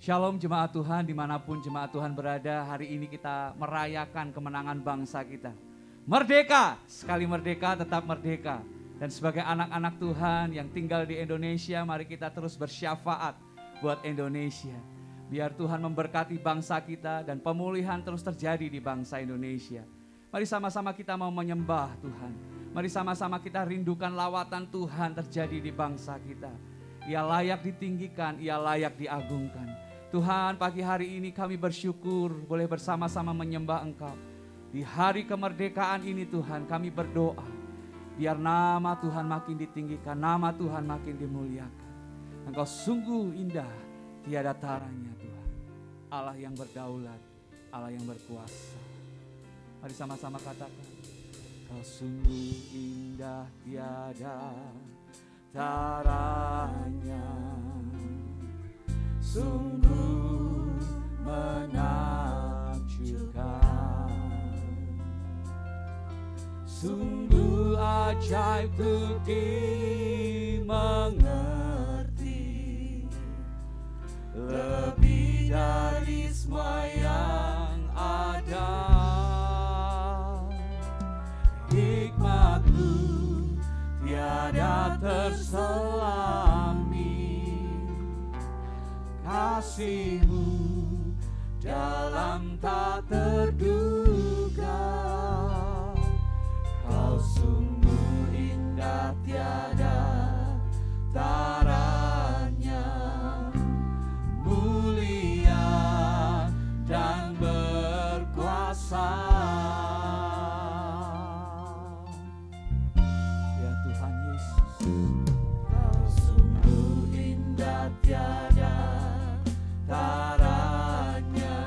Shalom jemaat Tuhan, dimanapun jemaat Tuhan berada, hari ini kita merayakan kemenangan bangsa kita. Merdeka, sekali merdeka tetap merdeka. Dan sebagai anak-anak Tuhan yang tinggal di Indonesia, mari kita terus bersyafaat buat Indonesia. Biar Tuhan memberkati bangsa kita dan pemulihan terus terjadi di bangsa Indonesia. Mari sama-sama kita mau menyembah Tuhan. Mari sama-sama kita rindukan lawatan Tuhan terjadi di bangsa kita. Ia layak ditinggikan, ia layak diagungkan. Tuhan, pagi hari ini kami bersyukur boleh bersama-sama menyembah Engkau. Di hari kemerdekaan ini Tuhan, kami berdoa biar nama Tuhan makin ditinggikan, nama Tuhan makin dimuliakan. Engkau sungguh indah, tiada taranya Tuhan. Allah yang berdaulat, Allah yang berkuasa. Mari sama-sama katakan, Kau sungguh indah, tiada taranya. Sungguh menakjubkan, sungguh ajaib untuk dimengerti, lebih dari semua yang ada. Hikmat-Mu tiada terselami, kasih-Mu dalam tak terduga. Kau sungguh indah, tiada taranya, mulia dan berkuasa. Ya Tuhan Yesus, Kau sungguh indah, tiada taranya,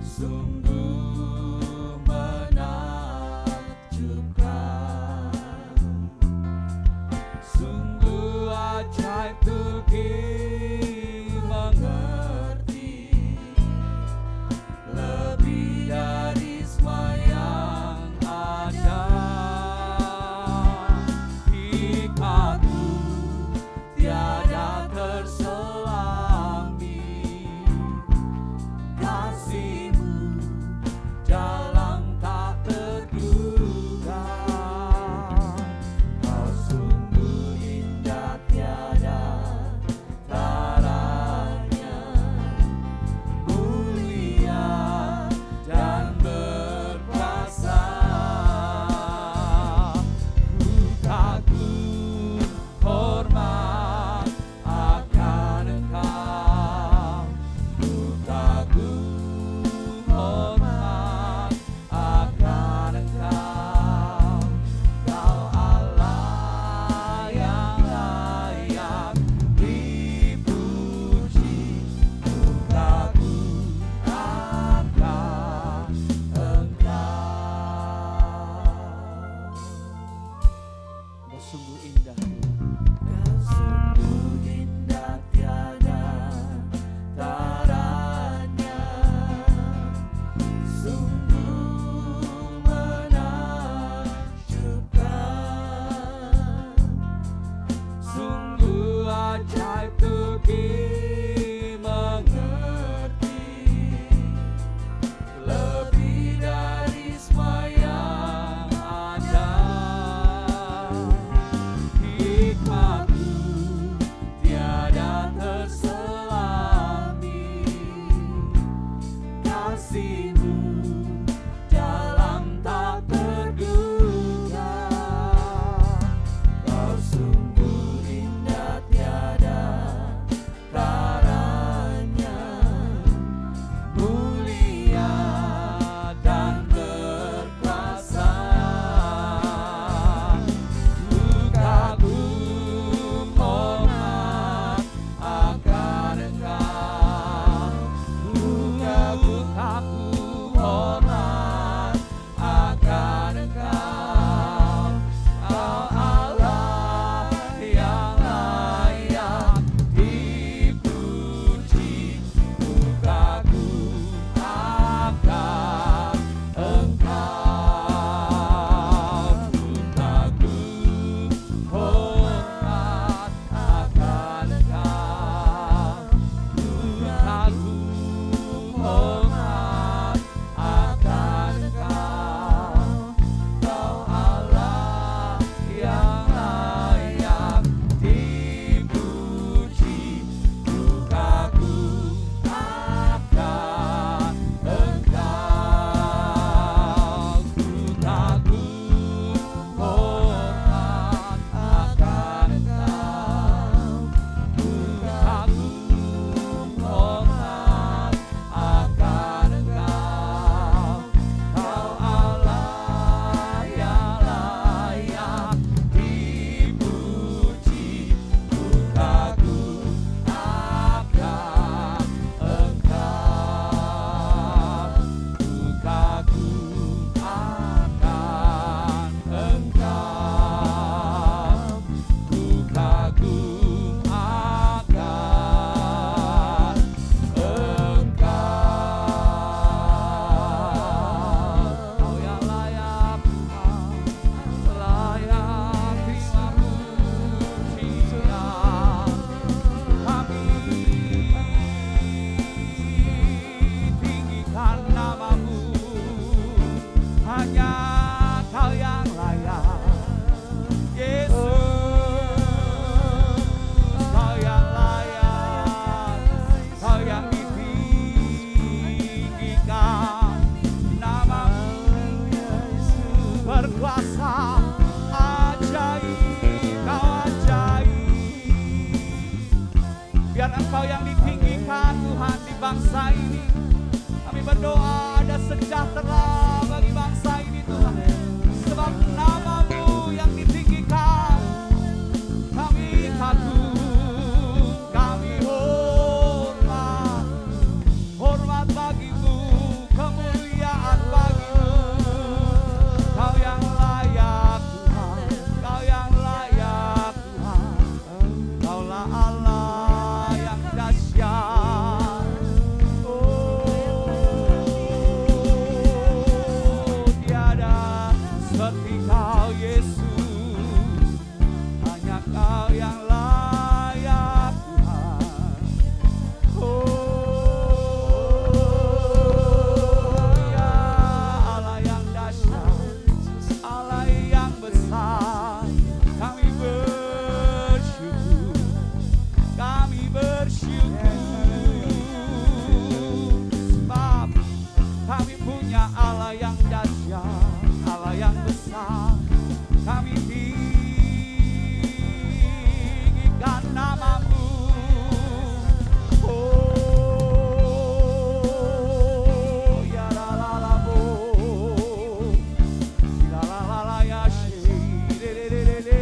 sungguh menakjubkan, sungguh ajaib untuk dimengerti, lebih dari semua yang ada. Hikmat-Mu tiada terselami, kasih-Mu dalam tak terduga. Kau sungguh indah, tiada taranya, mulia dan berkuasa. Ku kagum, hormat akan Engkau. Ku kagum, hormat akan Engkau. Kau Allah yang layak dipuji. Ku kagum akan Engkau. Kau sungguh indah, Kau sungguh indah, tiada taranya, sungguh menakjubkan, sungguh ajaib untuk dimengerti, lebih dari semua yang ada. kuasa, ajaib, kau ajaib. Biar Engkau yang ditinggikan Tuhan di bangsa ini. Kami berdoa ada sejahtera bagi bangsa ini Tuhan. Sebab nama-Mu yang ditinggikan. Kami kagum, kami hormat. Hormat bagi-Mu, kemuliaan bagi-Mu. Kau yang layak Tuhan, Kau yang layak Tuhan. Kaulah Allah yang dahsyat. Tiada seperti Kau Yesus, hanya Kau yang layak Tuhan. Ya Allah yang dahsyat, Allah yang besar, kami bersyukur, kami bersyukur. Sebab kami punya Allah yang dahsyat, Allah yang besar. Kami tinggikan nama-Mu. Oh, ya la la la bo, la la la la ya she, de de de de de,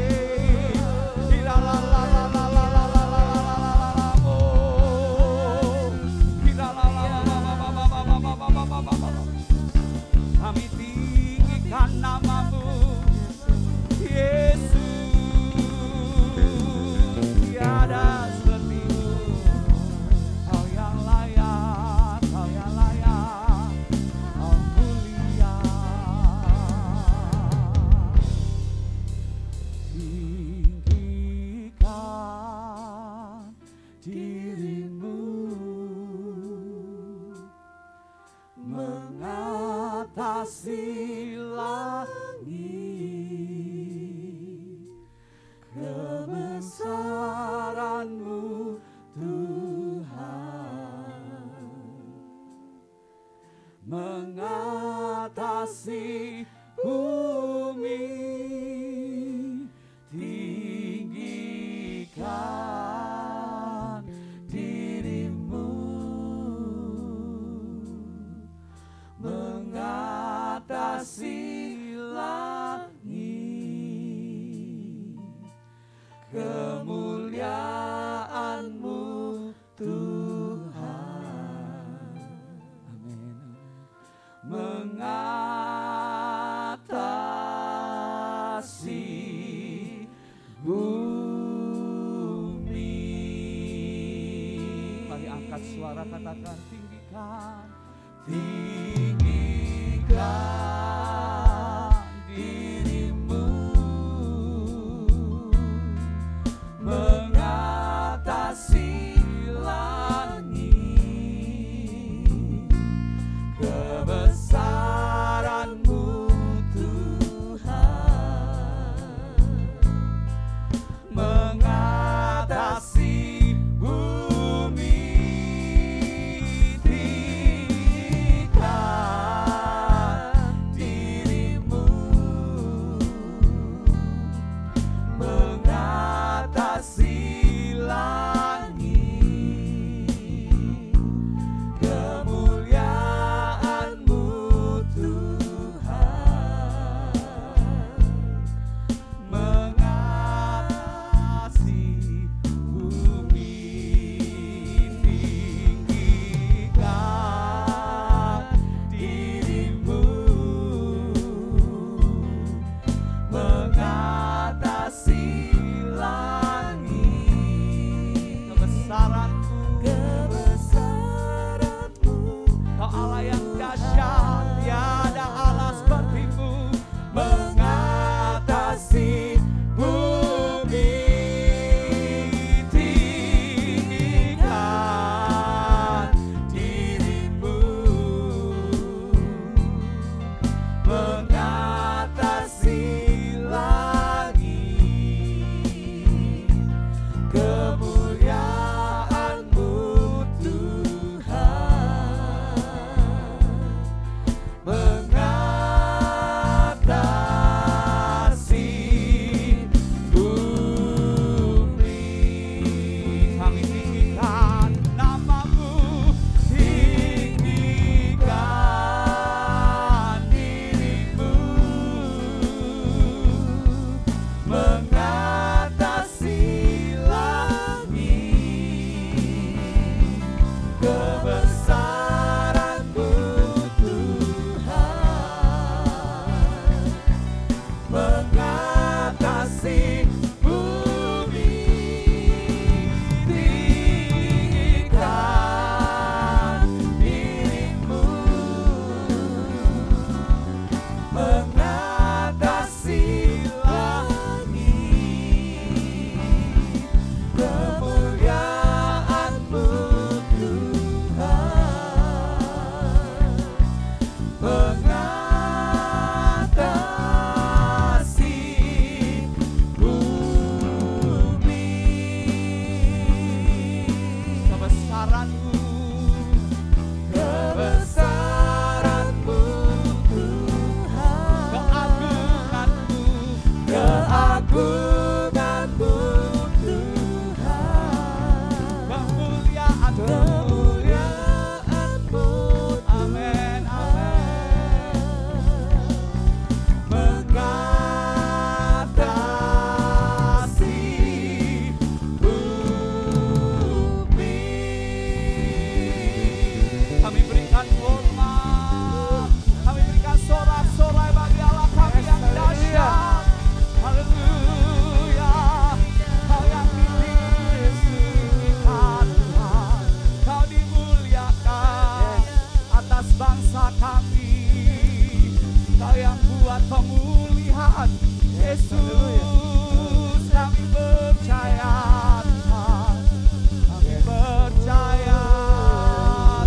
la la la la la la la la la la bo, la la la la la la la la la. Kami tinggikan nama-Mu, Yesus. Tiada seperti-Mu, Kau yang layak, Kau yang layak, Kau mulia. Tinggikan diri-Mu mengatasi langit, kebesaran-Mu Tuhan, mengatasi bumi. Tinggikan diri-Mu mengatasi langit, kemuliaan-Mu Tuhan. Amin. Mengatasi bumi. Mari angkat suara, katakan tinggikan, tinggikan diri-Mu mengatasi langit, kebesaran-Mu Tuhan, mengatasi bumi. Tinggikan Tuhan. Yesus, kami percaya Tuhan. Kami percaya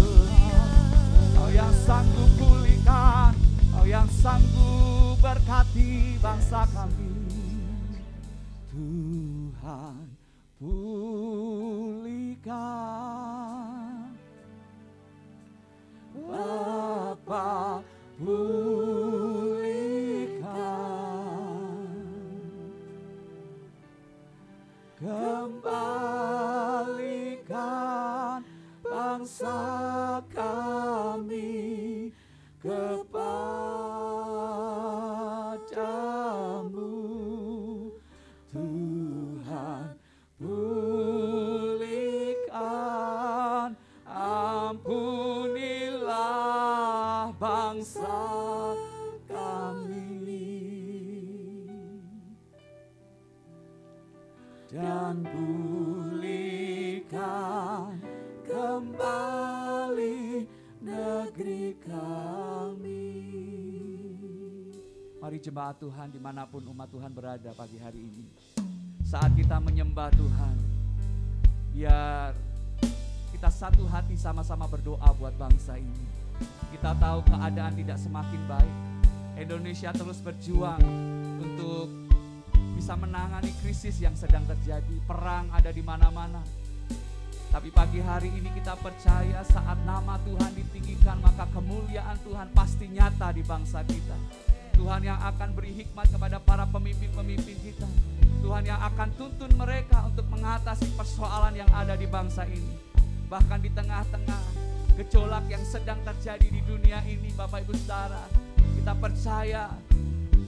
Tuhan. Kau yang sanggup pulihkan, Kau yang sanggup berkati bangsa kami. Tuhan, pulihkan. Bapa, pulihkan. Kembalikan bangsa kami kepadamu. Tuhan, pulihkan, ampunilah bangsa kami, dan pulihkan kembali negeri kami. Mari jemaat Tuhan dimanapun umat Tuhan berada pagi hari ini, saat kita menyembah Tuhan, biar kita satu hati sama-sama berdoa buat bangsa ini. Kita tahu keadaan tidak semakin baik. Indonesia terus berjuang untuk bisa menangani krisis yang sedang terjadi. Perang ada di mana-mana. Tapi pagi hari ini kita percaya saat nama Tuhan ditinggikan, maka kemuliaan Tuhan pasti nyata di bangsa kita. Tuhan yang akan beri hikmat kepada para pemimpin-pemimpin kita. Tuhan yang akan tuntun mereka untuk mengatasi persoalan yang ada di bangsa ini. Bahkan di tengah-tengah gejolak yang sedang terjadi di dunia ini, Bapak Ibu Saudara, kita percaya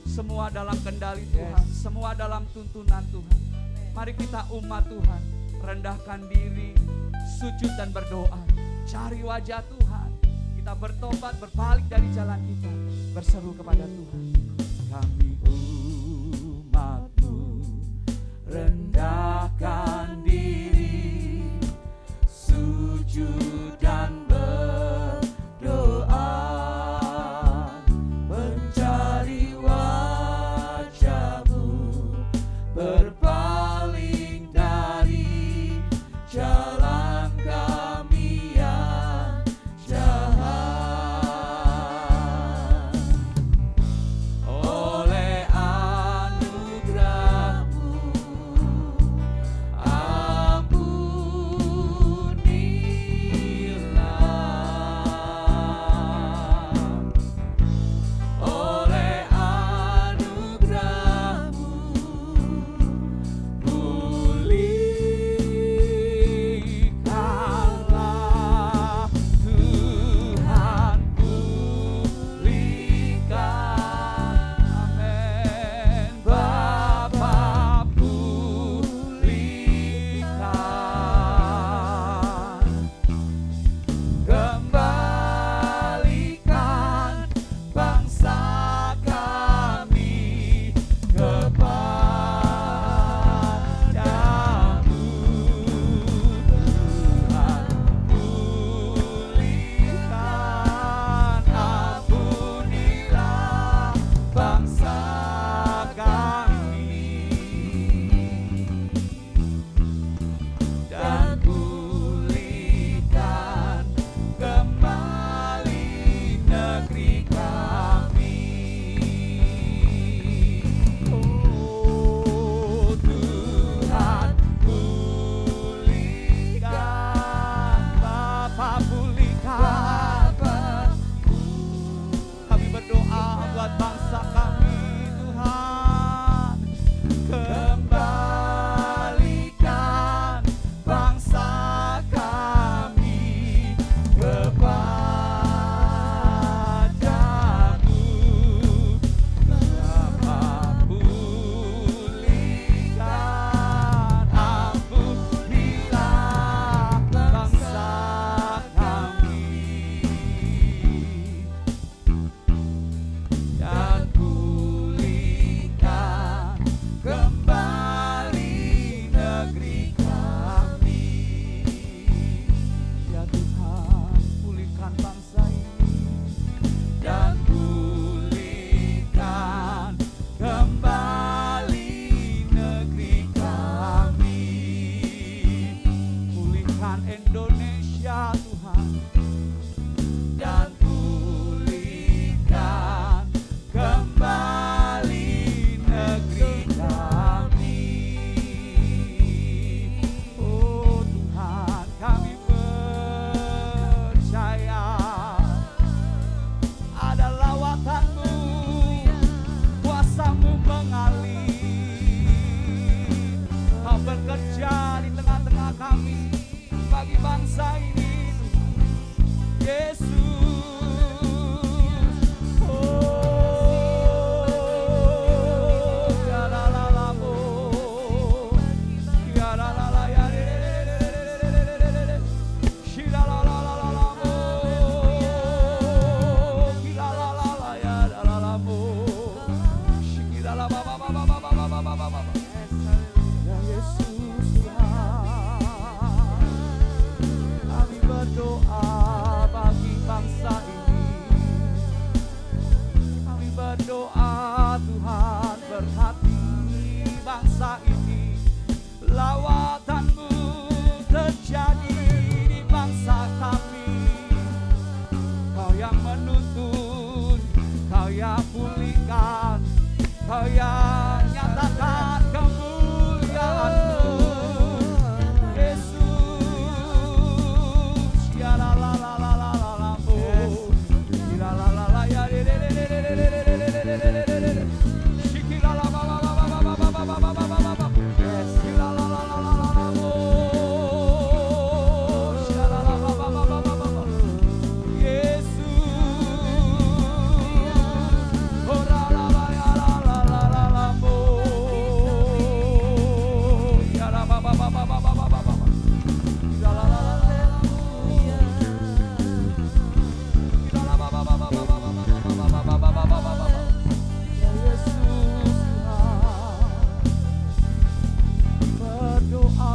semua dalam kendali Tuhan, semua dalam tuntunan Tuhan. Mari kita umat Tuhan rendahkan diri, sujud dan berdoa, cari wajah Tuhan. Kita bertobat, berbalik dari jalan kita, berseru kepada Tuhan. Kami umat-Mu, rendahkan diri, sujud dan berdoa, mencari wajah-Mu, berpaling dari jalan kami yang jahat. bangsa ini, Yesus. Doa Tuhan berhati bangsa ini, lawatan-Mu terjadi di bangsa kami. Kau yang menuntun, Kau yang pulihkan, Kau yang nyatakan kemuliaan-Mu, Yesus. Ya la la la la la la la mo, la la la la ya de de de de de de de.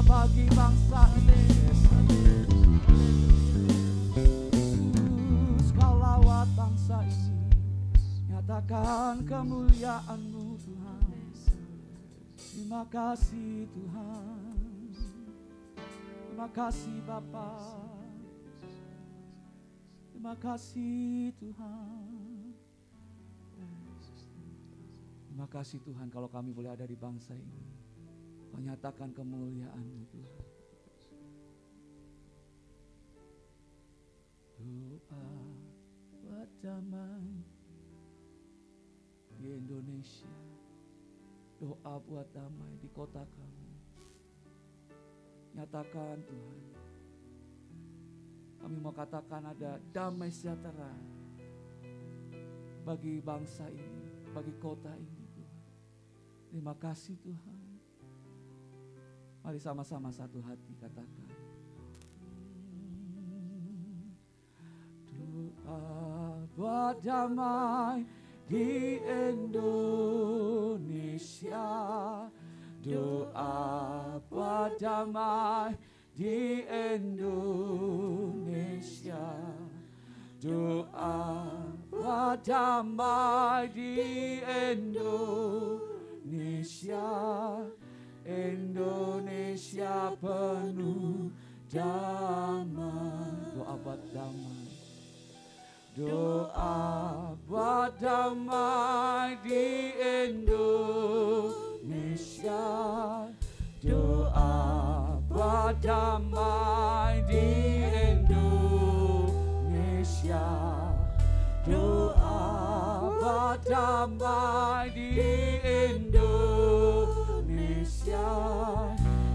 Bagi bangsa ini, Yesus, Kau lawat bangsa ini, nyatakan kemuliaan-Mu Tuhan. Terima kasih Tuhan, terima kasih Bapa, terima kasih Tuhan. Terima kasih Tuhan kalau kami boleh ada di bangsa ini. Kau nyatakan kemuliaan-Mu Tuhan. Doa buat damai di Indonesia. Doa buat damai di kota kami. Nyatakan Tuhan. Kami mau katakan ada damai sejahtera bagi bangsa ini, bagi kota ini Tuhan. Terima kasih Tuhan. Mari sama-sama satu hati katakan. Doa buat damai di Indonesia. Doa buat damai di Indonesia. Doa buat damai di Indonesia. Indonesia penuh damai. Doa buat damai. Doa buat damai di Indonesia. Doa buat damai di Indonesia. Doa buat damai di Indonesia.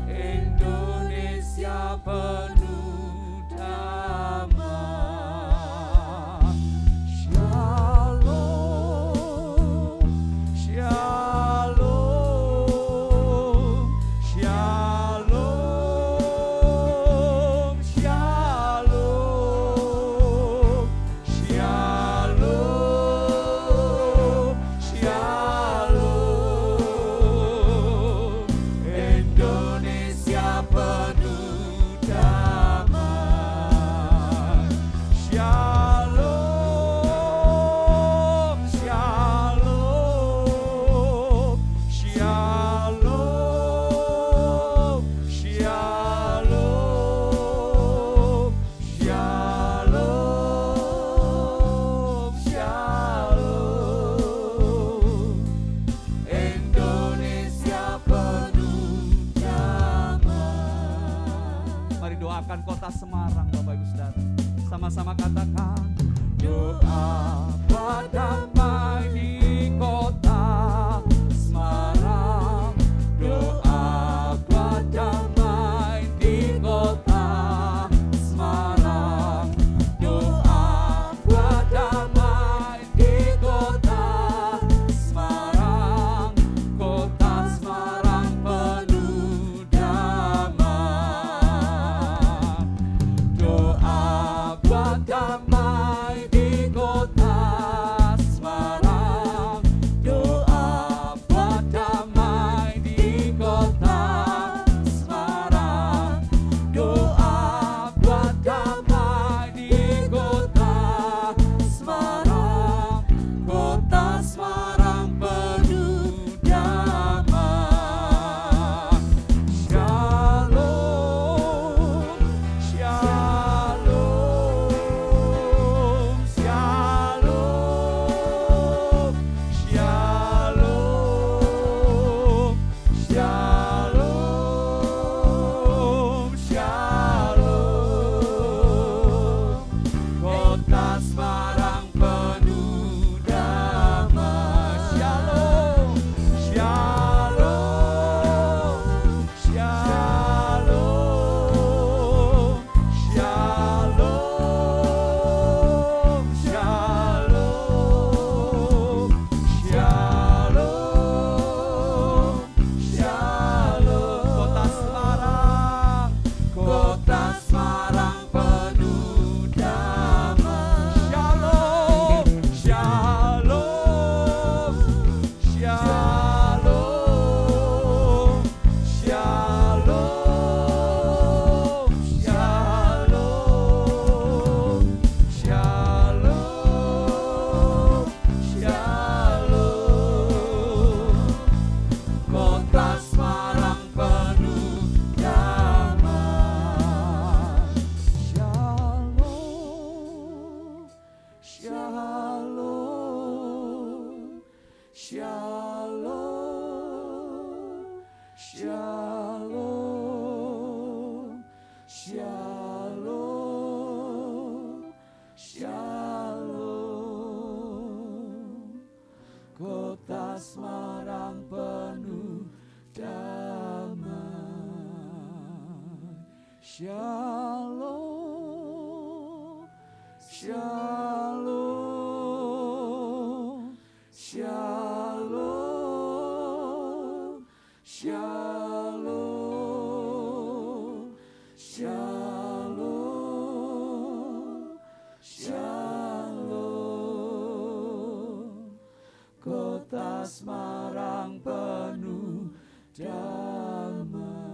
Indonesia penuh damai. Shalom, shalom, shalom, shalom, shalom, shalom. Indonesia penuh damai. Shalom, shalom, shalom, shalom, shalom, shalom. Indonesia penuh damai. Mari doakan kota Semarang, Bapak Ibu Saudara. Sama-sama katakan. Doa buat damai di kota Semarang. Doa buat damai di kota Shalom, shalom, shalom, shalom, shalom, shalom. Kota Semarang penuh damai.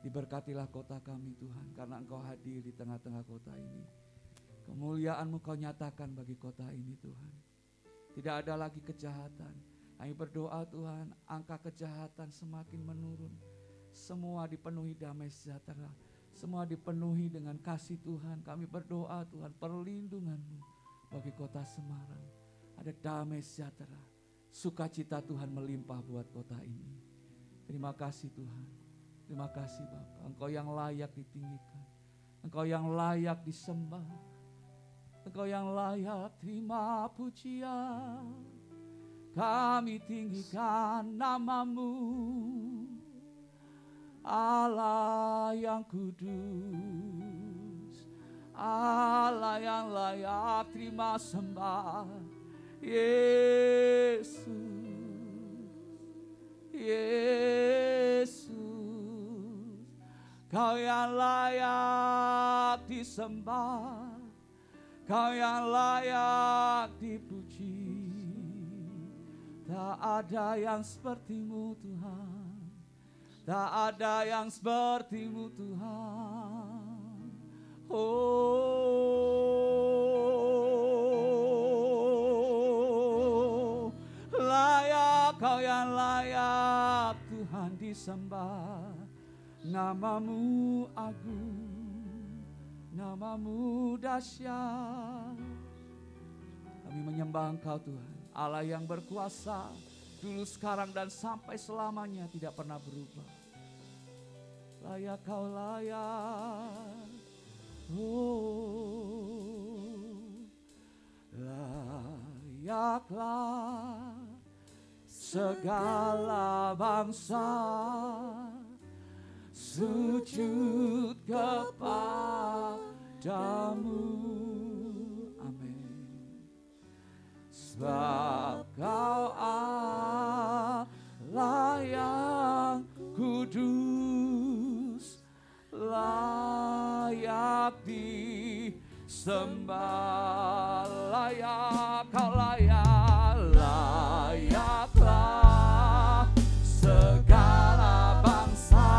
Diberkatilah kota kami Tuhan, karena Engkau hadir di tengah-tengah kota ini. Kemuliaan-Mu Kau nyatakan bagi kota ini Tuhan. Tidak ada lagi kejahatan. Kami berdoa Tuhan, angka kejahatan semakin menurun. Semua dipenuhi damai sejahtera. Semua dipenuhi dengan kasih Tuhan. Kami berdoa Tuhan, perlindungan-Mu bagi kota Semarang. Ada damai sejahtera. Sukacita Tuhan melimpah buat kota ini. Terima kasih Tuhan. Terima kasih Bapa, Engkau yang layak ditinggikan, Engkau yang layak disembah, Engkau yang layak terima pujian. Kami tinggikan nama-Mu, Allah yang kudus, Allah yang layak terima sembah. Yesus, Yesus, Kau yang layak disembah, Kau yang layak dipuji. Tak ada yang seperti-Mu Tuhan, tak ada yang seperti-Mu Tuhan. Oh, layak Kau yang layak Tuhan disembah. Nama-Mu agung, nama-Mu dahsyat. Kami menyembah Engkau Tuhan, Allah yang berkuasa, dulu, sekarang, dan sampai selamanya tidak pernah berubah. Layak Kau layak, oh, layaklah segala bangsa sujud kepadamu. Amin. Sebab Kau Allah yang kudus, layak disembah. Layak Kau layak, layaklah segala bangsa.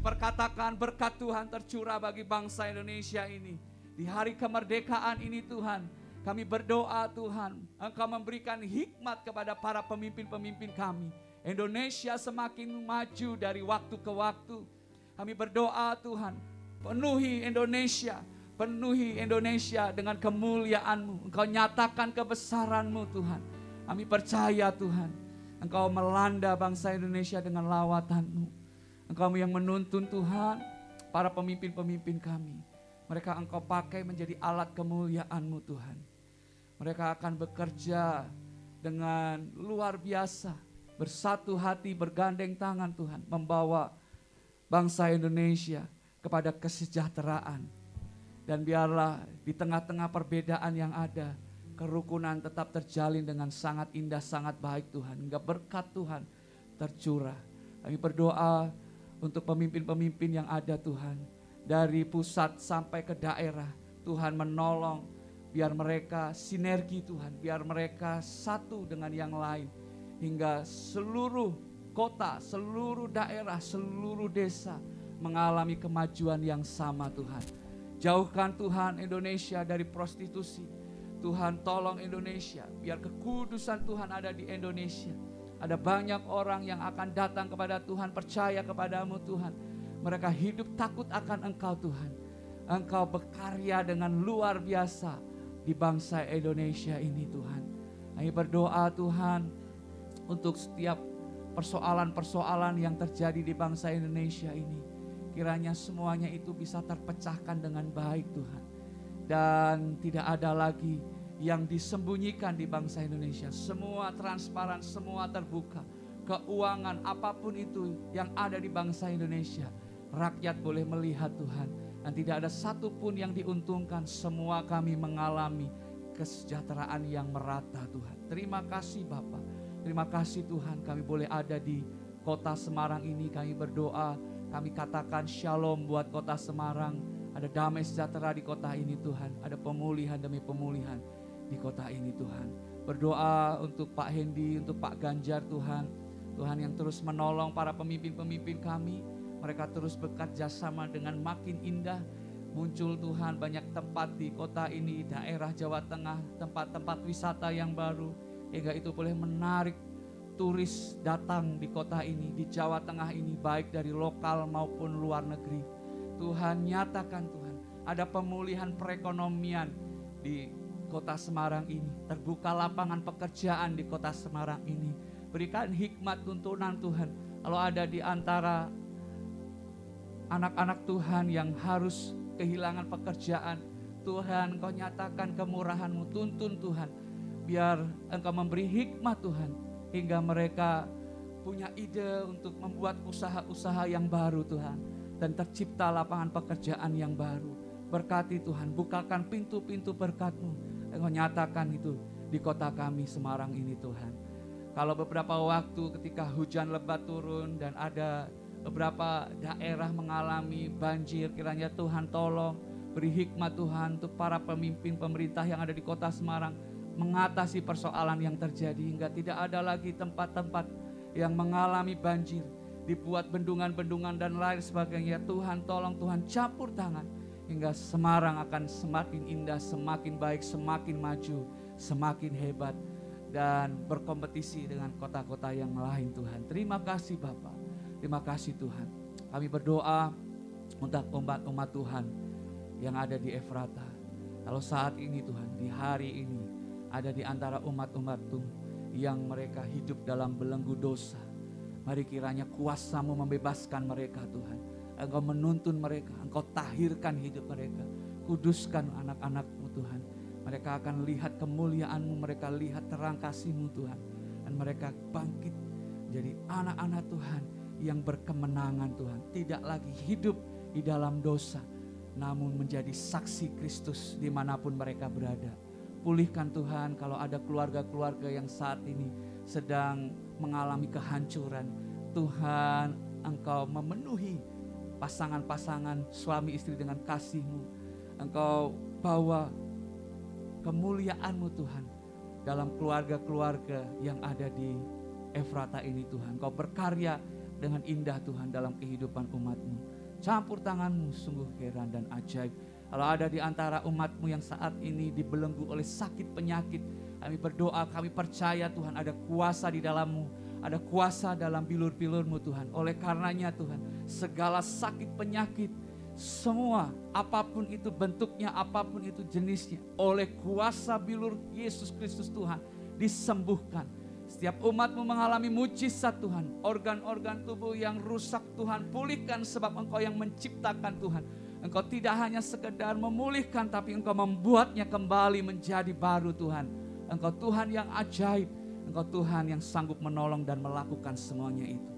Perkatakan berkat Tuhan tercurah bagi bangsa Indonesia ini. Di hari kemerdekaan ini Tuhan, kami berdoa Tuhan, Engkau memberikan hikmat kepada para pemimpin-pemimpin kami. Indonesia semakin maju dari waktu ke waktu. Kami berdoa Tuhan, penuhi Indonesia, Penuhi Indonesia dengan kemuliaan-Mu. Engkau nyatakan kebesaran-Mu Tuhan. Kami percaya Tuhan, Engkau melanda bangsa Indonesia dengan lawatan-Mu. Engkau yang menuntun Tuhan para pemimpin-pemimpin kami. Mereka Engkau pakai menjadi alat kemuliaan-Mu Tuhan. Mereka akan bekerja dengan luar biasa, bersatu hati, bergandeng tangan Tuhan, membawa bangsa Indonesia kepada kesejahteraan. Dan biarlah di tengah-tengah perbedaan yang ada, kerukunan tetap terjalin dengan sangat indah, sangat baik Tuhan. Hingga berkat Tuhan tercurah. Kami berdoa untuk pemimpin-pemimpin yang ada Tuhan. Dari pusat sampai ke daerah, Tuhan menolong. Biar mereka sinergi Tuhan, biar mereka satu dengan yang lain. Hingga seluruh kota, seluruh daerah, seluruh desa mengalami kemajuan yang sama Tuhan. Jauhkan Tuhan Indonesia dari prostitusi. Tuhan tolong Indonesia, biar kekudusan Tuhan ada di Indonesia. Ada banyak orang yang akan datang kepada Tuhan, percaya kepadamu Tuhan. Mereka hidup takut akan Engkau Tuhan. Engkau berkarya dengan luar biasa di bangsa Indonesia ini Tuhan. Kami berdoa Tuhan untuk setiap persoalan-persoalan yang terjadi di bangsa Indonesia ini. Kiranya semuanya itu bisa terpecahkan dengan baik Tuhan. Dan tidak ada lagi yang disembunyikan di bangsa Indonesia. Semua transparan, semua terbuka. Keuangan apapun itu yang ada di bangsa Indonesia, rakyat boleh melihat Tuhan. Dan tidak ada satupun yang diuntungkan. Semua kami mengalami kesejahteraan yang merata Tuhan. Terima kasih Bapak. Terima kasih Tuhan, kami boleh ada di kota Semarang ini. Kami berdoa, kami katakan shalom buat kota Semarang. Ada damai sejahtera di kota ini Tuhan. Ada pemulihan demi pemulihan di kota ini Tuhan. Berdoa untuk Pak Hendy, untuk Pak Ganjar Tuhan. Tuhan yang terus menolong para pemimpin-pemimpin kami. Mereka terus bekerja sama dengan makin indah. Muncul Tuhan banyak tempat di kota ini, daerah Jawa Tengah, tempat-tempat wisata yang baru. Hingga itu boleh menarik turis datang di kota ini, di Jawa Tengah ini, baik dari lokal maupun luar negeri. Tuhan nyatakan Tuhan, ada pemulihan perekonomian di kota Semarang ini. Terbuka lapangan pekerjaan di kota Semarang ini. Berikan hikmat tuntunan Tuhan. Kalau ada di antara anak-anak Tuhan yang harus kehilangan pekerjaan, Tuhan Kau nyatakan kemurahan-Mu, tuntun Tuhan. Biar Engkau memberi hikmat Tuhan, hingga mereka punya ide untuk membuat usaha-usaha yang baru Tuhan. Dan tercipta lapangan pekerjaan yang baru. Berkati Tuhan, bukakan pintu-pintu berkat-Mu. Engkau nyatakan itu di kota kami Semarang ini Tuhan. Kalau beberapa waktu ketika hujan lebat turun dan ada beberapa daerah mengalami banjir, kiranya Tuhan tolong beri hikmat Tuhan untuk para pemimpin pemerintah yang ada di kota Semarang mengatasi persoalan yang terjadi hingga tidak ada lagi tempat-tempat yang mengalami banjir, dibuat bendungan-bendungan dan lain sebagainya. Tuhan tolong, Tuhan campur tangan hingga Semarang akan semakin indah, semakin baik, semakin maju, semakin hebat dan berkompetisi dengan kota-kota yang lain Tuhan. Terima kasih Bapak, terima kasih Tuhan. Kami berdoa untuk umat Tuhan yang ada di Efrata. Kalau saat ini Tuhan, di hari ini ada di antara umat-umat-Mu yang mereka hidup dalam belenggu dosa. Mari kiranya kuasa-Mu membebaskan mereka Tuhan. Engkau menuntun mereka, Engkau tahirkan hidup mereka. Kuduskan anak-anak-Mu Tuhan. Mereka akan lihat kemuliaan-Mu, mereka lihat terang kasih-Mu Tuhan. Dan mereka bangkit jadi anak-anak Tuhan yang berkemenangan Tuhan. Tidak lagi hidup di dalam dosa, namun menjadi saksi Kristus dimanapun mereka berada. Pulihkan Tuhan kalau ada keluarga-keluarga yang saat ini sedang mengalami kehancuran. Tuhan, Engkau memenuhi pasangan-pasangan suami istri dengan kasih-Mu. Engkau bawa kemuliaan-Mu Tuhan dalam keluarga-keluarga yang ada di Efrata ini Tuhan. Engkau berkarya dengan indah Tuhan dalam kehidupan umat-Mu. Campur tangan-Mu sungguh heran dan ajaib. Kalau ada di antara umat-Mu yang saat ini dibelenggu oleh sakit penyakit, kami berdoa, kami percaya Tuhan ada kuasa di dalam-Mu, ada kuasa dalam bilur-bilur-Mu Tuhan. Oleh karenanya Tuhan, segala sakit penyakit, semua, apapun itu bentuknya, apapun itu jenisnya, oleh kuasa bilur Yesus Kristus Tuhan disembuhkan. Setiap umat-Mu mengalami mujizat Tuhan. Organ-organ tubuh yang rusak Tuhan pulihkan, sebab Engkau yang menciptakan Tuhan. Engkau tidak hanya sekedar memulihkan, tapi Engkau membuatnya kembali menjadi baru Tuhan. Engkau Tuhan yang ajaib. Engkau Tuhan yang sanggup menolong dan melakukan semuanya itu.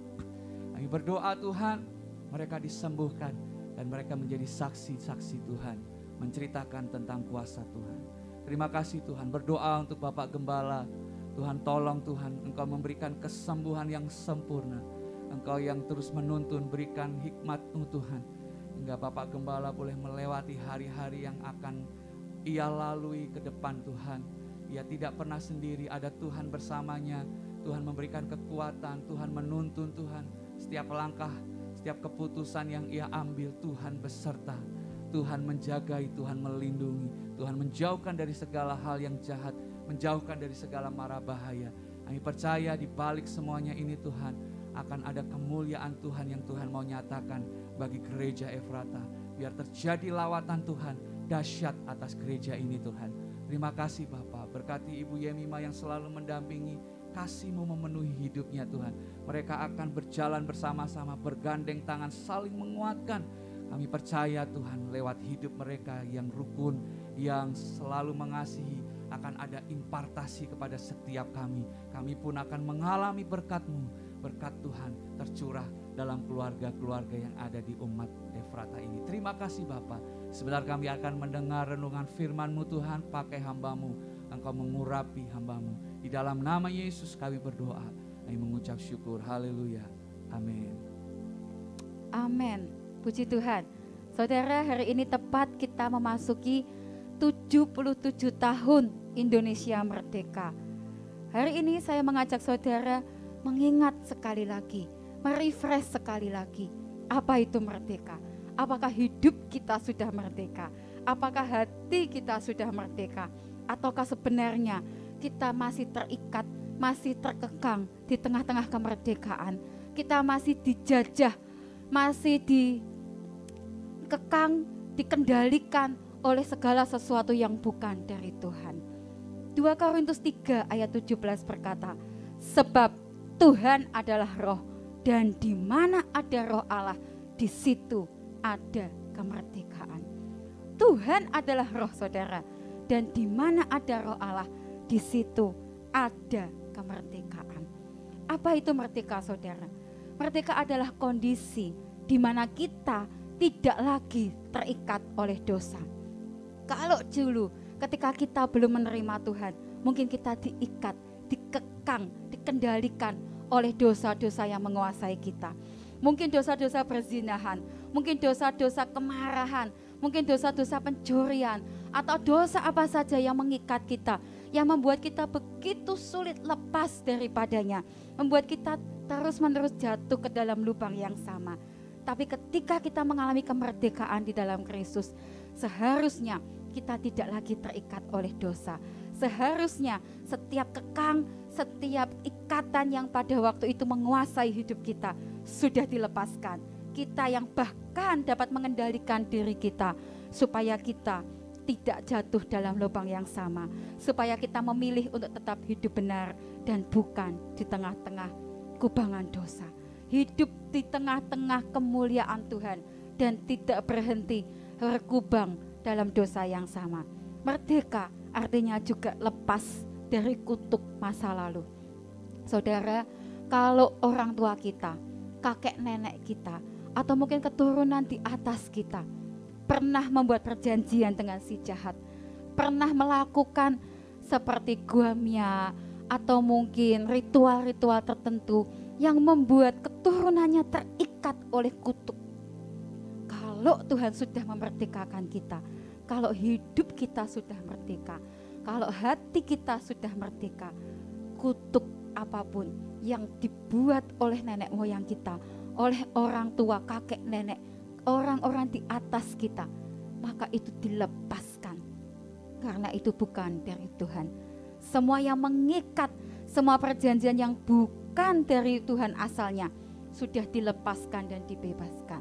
Kami berdoa Tuhan, mereka disembuhkan dan mereka menjadi saksi-saksi Tuhan, menceritakan tentang kuasa Tuhan. Terima kasih Tuhan. Berdoa untuk Bapak Gembala. Tuhan tolong Tuhan, Engkau memberikan kesembuhan yang sempurna. Engkau yang terus menuntun, berikan hikmat-Mu Tuhan. Hingga Bapak Gembala boleh melewati hari-hari yang akan ia lalui ke depan Tuhan. Ia tidak pernah sendiri, ada Tuhan bersamanya. Tuhan memberikan kekuatan, Tuhan menuntun Tuhan. Setiap langkah, setiap keputusan yang ia ambil, Tuhan beserta. Tuhan menjagai, Tuhan melindungi. Tuhan menjauhkan dari segala hal yang jahat, menjauhkan dari segala mara bahaya. Kami percaya di balik semuanya ini Tuhan, akan ada kemuliaan Tuhan yang Tuhan mau nyatakan bagi gereja Efrata. Biar terjadi lawatan Tuhan dahsyat atas gereja ini Tuhan. Terima kasih Bapa, berkati Ibu Yemima yang selalu mendampingi. Kasih-Mu memenuhi hidupnya Tuhan. Mereka akan berjalan bersama-sama, bergandeng tangan, saling menguatkan. Kami percaya Tuhan, lewat hidup mereka yang rukun, yang selalu mengasihi, akan ada impartasi kepada setiap kami. Kami pun akan mengalami berkat-Mu. Berkat Tuhan tercurah dalam keluarga-keluarga yang ada di umat Efrata ini. Terima kasih Bapa. Sebentar kami akan mendengar renungan firman-Mu Tuhan, pakai hamba-Mu. Engkau mengurapi hamba-Mu. Di dalam nama Yesus kami berdoa. Kami mengucap syukur. Haleluya. Amin. Amin. Puji Tuhan. Saudara, hari ini tepat kita memasuki 77 tahun Indonesia merdeka. Hari ini saya mengajak saudara mengingat sekali lagi, merefresh sekali lagi. Apa itu merdeka? Apakah hidup kita sudah merdeka? Apakah hati kita sudah merdeka? Ataukah sebenarnya kita masih terikat, masih terkekang di tengah-tengah kemerdekaan? Kita masih dijajah, masih dikekang, dikendalikan oleh segala sesuatu yang bukan dari Tuhan. 2 Korintus 3 ayat 17 berkata, sebab Tuhan adalah roh, dan di mana ada roh Allah, di situ ada kemerdekaan. Tuhan adalah roh saudara, dan di mana ada roh Allah, di situ ada kemerdekaan. Apa itu merdeka saudara? Merdeka adalah kondisi di mana kita tidak lagi terikat oleh dosa. Kalau dulu ketika kita belum menerima Tuhan, mungkin kita diikat, dikekang, dikendalikan oleh dosa-dosa yang menguasai kita. Mungkin dosa-dosa perzinahan, mungkin dosa-dosa kemarahan, mungkin dosa-dosa pencurian, atau dosa apa saja yang mengikat kita, yang membuat kita begitu sulit lepas daripadanya, membuat kita terus-menerus jatuh ke dalam lubang yang sama. Tapi ketika kita mengalami kemerdekaan di dalam Kristus, seharusnya kita tidak lagi terikat oleh dosa. Seharusnya setiap kekang, setiap ikatan yang pada waktu itu menguasai hidup kita sudah dilepaskan. Kita yang bahkan dapat mengendalikan diri kita supaya kita tidak jatuh dalam lubang yang sama, supaya kita memilih untuk tetap hidup benar dan bukan di tengah-tengah kubangan dosa. Hidup di tengah-tengah kemuliaan Tuhan dan tidak berhenti berkubang dalam dosa yang sama. Merdeka artinya juga lepas dari kutuk masa lalu. Saudara, kalau orang tua kita, kakek nenek kita, atau mungkin keturunan di atas kita pernah membuat perjanjian dengan si jahat, pernah melakukan seperti guamia atau mungkin ritual-ritual tertentu yang membuat keturunannya terikat oleh kutuk. Kalau Tuhan sudah memerdekakan kita, kalau hidup kita sudah merdeka, kalau hati kita sudah merdeka, kutuk apapun yang dibuat oleh nenek moyang kita, oleh orang tua, kakek nenek, orang-orang di atas kita, maka itu dilepaskan. Karena itu bukan dari Tuhan. Semua yang mengikat, semua perjanjian yang bukan dari Tuhan asalnya, sudah dilepaskan dan dibebaskan.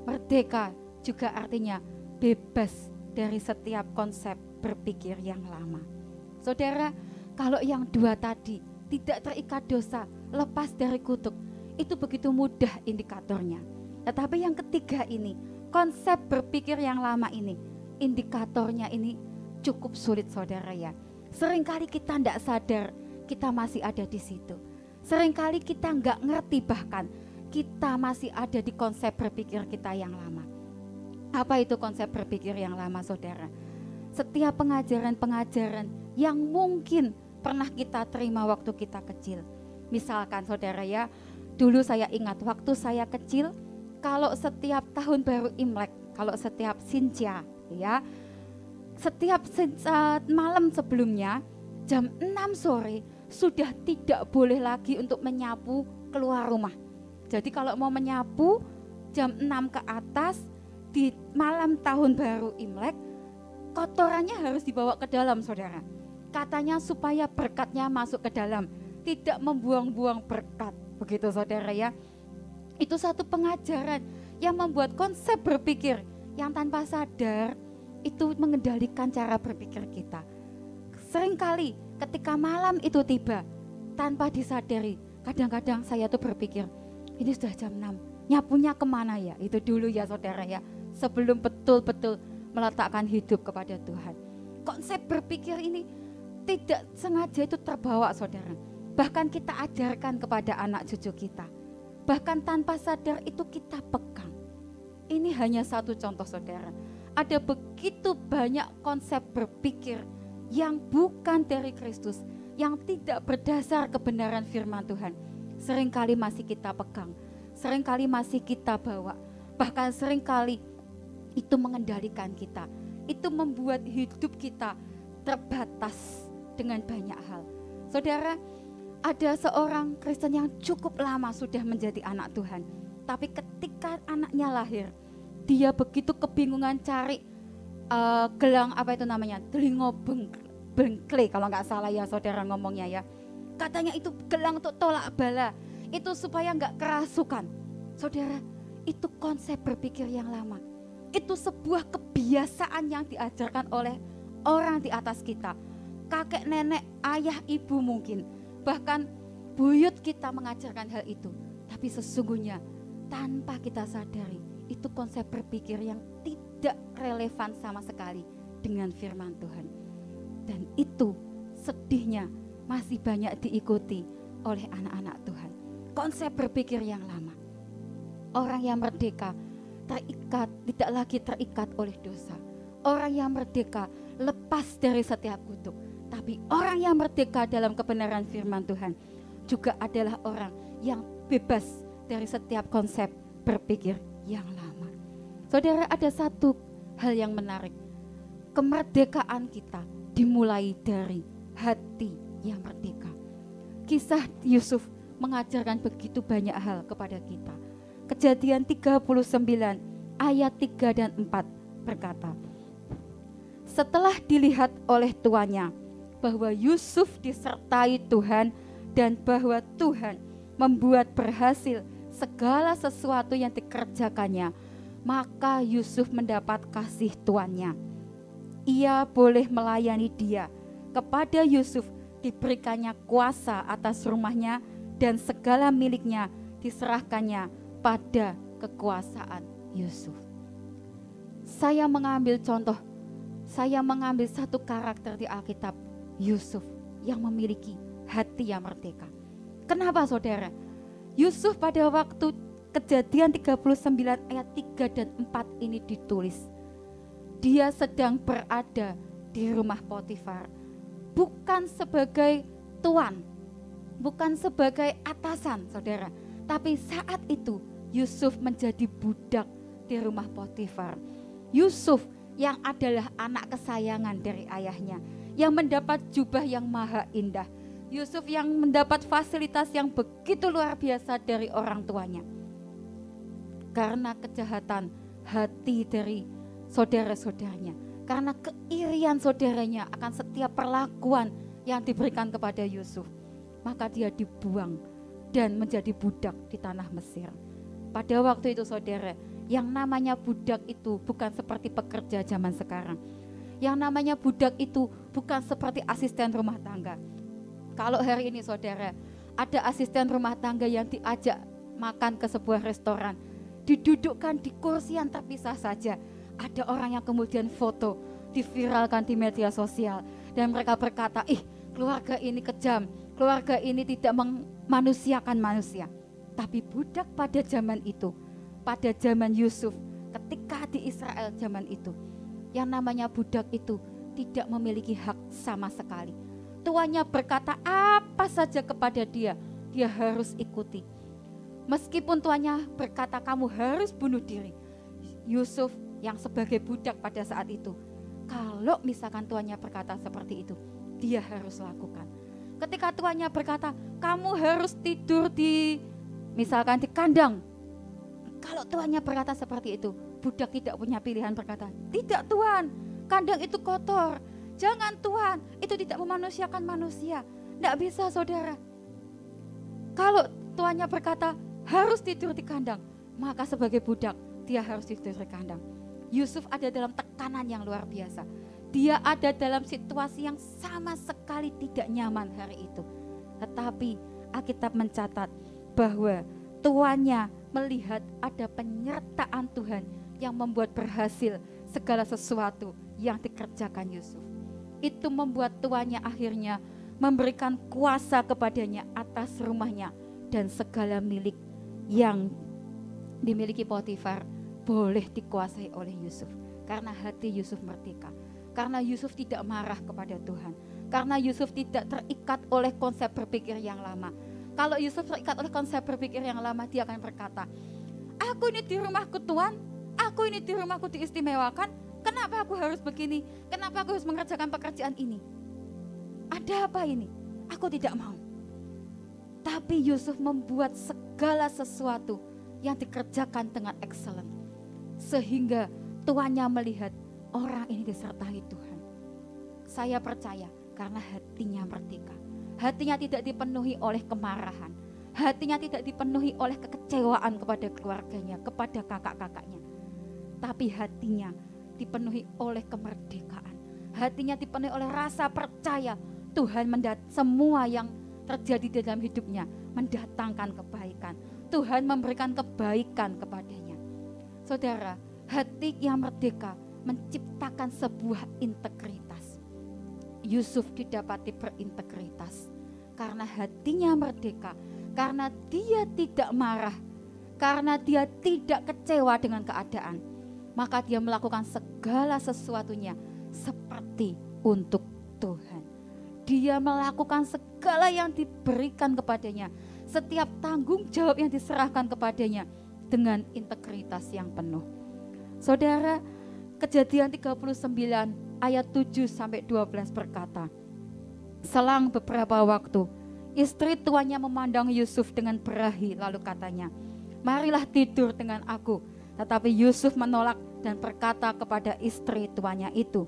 Merdeka juga artinya bebas dari setiap konsep berpikir yang lama. Saudara, kalau yang dua tadi tidak terikat dosa, lepas dari kutuk, itu begitu mudah indikatornya. Tetapi yang ketiga ini, konsep berpikir yang lama ini, indikatornya ini cukup sulit saudara ya. Seringkali kita tidak sadar kita masih ada di situ. Seringkali kita nggak ngerti bahkan kita masih ada di konsep berpikir kita yang lama. Apa itu konsep berpikir yang lama saudara? Setiap pengajaran-pengajaran yang mungkin pernah kita terima waktu kita kecil. Misalkan saudara ya, dulu saya ingat waktu saya kecil, kalau setiap tahun baru Imlek, kalau setiap Sinja ya, setiap malam sebelumnya jam 6 sore sudah tidak boleh lagi untuk menyapu keluar rumah. Jadi kalau mau menyapu jam 6 ke atas di malam tahun baru Imlek, kotorannya harus dibawa ke dalam saudara. Katanya supaya berkatnya masuk ke dalam, tidak membuang-buang berkat. Begitu saudara ya. Itu satu pengajaran yang membuat konsep berpikir yang tanpa sadar itu mengendalikan cara berpikir kita. Seringkali ketika malam itu tiba tanpa disadari, kadang-kadang saya tuh berpikir, ini sudah jam 6, nyapunya kemana ya? Itu dulu ya saudara ya, sebelum betul-betul meletakkan hidup kepada Tuhan. Konsep berpikir ini tidak sengaja itu terbawa saudara. Bahkan kita ajarkan kepada anak cucu kita. Bahkan tanpa sadar itu kita pegang. Ini hanya satu contoh saudara. Ada begitu banyak konsep berpikir yang bukan dari Kristus, yang tidak berdasar kebenaran firman Tuhan. Seringkali masih kita pegang, seringkali masih kita bawa. Bahkan seringkali itu mengendalikan kita. Itu membuat hidup kita terbatas dengan banyak hal. Saudara, ada seorang Kristen yang cukup lama sudah menjadi anak Tuhan. Tapi ketika anaknya lahir, dia begitu kebingungan cari gelang apa itu namanya, telingo bengkle kalau nggak salah ya saudara ngomongnya ya. Katanya itu gelang untuk tolak bala, itu supaya nggak kerasukan. Saudara, itu konsep berpikir yang lama. Itu sebuah kebiasaan yang diajarkan oleh orang di atas kita. Kakek, nenek, ayah, ibu mungkin. Bahkan buyut kita mengajarkan hal itu. Tapi sesungguhnya tanpa kita sadari, itu konsep berpikir yang tidak relevan sama sekali dengan firman Tuhan. Dan itu sedihnya masih banyak diikuti oleh anak-anak Tuhan. Konsep berpikir yang lama. Orang yang merdeka terikat, tidak lagi terikat oleh dosa. Orang yang merdeka lepas dari setiap kutuk. Tapi orang yang merdeka dalam kebenaran firman Tuhan juga adalah orang yang bebas dari setiap konsep berpikir yang lama. Saudara, ada satu hal yang menarik. Kemerdekaan kita dimulai dari hati yang merdeka. Kisah Yusuf mengajarkan begitu banyak hal kepada kita. Kejadian 39 ayat 3 dan 4 berkata, setelah dilihat oleh tuannya bahwa Yusuf disertai Tuhan dan bahwa Tuhan membuat berhasil segala sesuatu yang dikerjakannya, maka Yusuf mendapat kasih tuannya. Ia boleh melayani dia. Kepada Yusuf diberikannya kuasa atas rumahnya dan segala miliknya diserahkannya pada kekuasaan Yusuf. Saya mengambil contoh, saya mengambil satu karakter di Alkitab, Yusuf yang memiliki hati yang merdeka. Kenapa saudara? Yusuf pada waktu Kejadian 39 ayat 3 dan 4 ini ditulis. Dia sedang berada di rumah Potifar. Bukan sebagai tuan, bukan sebagai atasan saudara. Tapi saat itu Yusuf menjadi budak di rumah Potifar. Yusuf yang adalah anak kesayangan dari ayahnya, yang mendapat jubah yang maha indah. Yusuf yang mendapat fasilitas yang begitu luar biasa dari orang tuanya. Karena kejahatan hati dari saudara-saudaranya, karena keirian saudaranya akan setiap perlakuan yang diberikan kepada Yusuf, maka dia dibuang dan menjadi budak di tanah Mesir. Pada waktu itu saudara, Yang namanya budak itu bukan seperti pekerja zaman sekarang. Yang namanya budak itu bukan seperti asisten rumah tangga. Kalau hari ini saudara, ada asisten rumah tangga yang diajak makan ke sebuah restoran, didudukkan di kursi yang terpisah saja. Ada orang yang kemudian foto, diviralkan di media sosial, dan mereka berkata, keluarga ini kejam, keluarga ini tidak memanusiakan manusia. Tapi budak pada zaman itu, pada zaman Yusuf, ketika di Israel zaman itu, yang namanya budak itu tidak memiliki hak sama sekali. Tuannya berkata apa saja kepada dia, dia harus ikuti. Meskipun tuannya berkata kamu harus bunuh diri, Yusuf yang sebagai budak pada saat itu, kalau misalkan tuannya berkata seperti itu, dia harus lakukan. Ketika tuannya berkata kamu harus tidur misalkan di kandang, kalau tuannya berkata seperti itu, budak tidak punya pilihan berkata, tidak tuan, kandang itu kotor. Jangan tuan, itu tidak memanusiakan manusia. Tidak bisa saudara. Kalau tuannya berkata harus tidur di kandang, maka sebagai budak dia harus tidur di kandang. Yusuf ada dalam tekanan yang luar biasa. Dia ada dalam situasi yang sama sekali tidak nyaman hari itu. Tetapi Alkitab mencatat bahwa tuannya melihat ada penyertaan Tuhan yang membuat berhasil segala sesuatu yang dikerjakan Yusuf. Itu membuat tuannya akhirnya memberikan kuasa kepadanya atas rumahnya dan segala milik yang dimiliki Potifar boleh dikuasai oleh Yusuf. Karena hati Yusuf merdeka, karena Yusuf tidak marah kepada Tuhan, karena Yusuf tidak terikat oleh konsep berpikir yang lama. Kalau Yusuf terikat oleh konsep berpikir yang lama, dia akan berkata, aku ini di rumahku Tuhan, aku ini di rumahku diistimewakan, kenapa aku harus begini, kenapa aku harus mengerjakan pekerjaan ini, ada apa ini, aku tidak mau. Tapi Yusuf membuat segala sesuatu yang dikerjakan dengan excellent, sehingga tuannya melihat orang ini disertai Tuhan. Saya percaya karena hatinya merdeka. Hatinya tidak dipenuhi oleh kemarahan. Hatinya tidak dipenuhi oleh kekecewaan kepada keluarganya, kepada kakak-kakaknya. Tapi hatinya dipenuhi oleh kemerdekaan. Hatinya dipenuhi oleh rasa percaya Tuhan semua yang terjadi di dalam hidupnya mendatangkan kebaikan. Tuhan memberikan kebaikan kepadanya. Saudara, hati yang merdeka menciptakan sebuah integritas. Yusuf didapati berintegritas karena hatinya merdeka, karena dia tidak marah, karena dia tidak kecewa dengan keadaan. Maka dia melakukan segala sesuatunya seperti untuk Tuhan. Dia melakukan segala yang diberikan kepadanya, setiap tanggung jawab yang diserahkan kepadanya dengan integritas yang penuh. Saudara, Kejadian 39 ayat 7-12 berkata, selang beberapa waktu, istri tuannya memandang Yusuf dengan berahi, lalu katanya, marilah tidur dengan aku. Tetapi Yusuf menolak dan berkata kepada istri tuannya itu,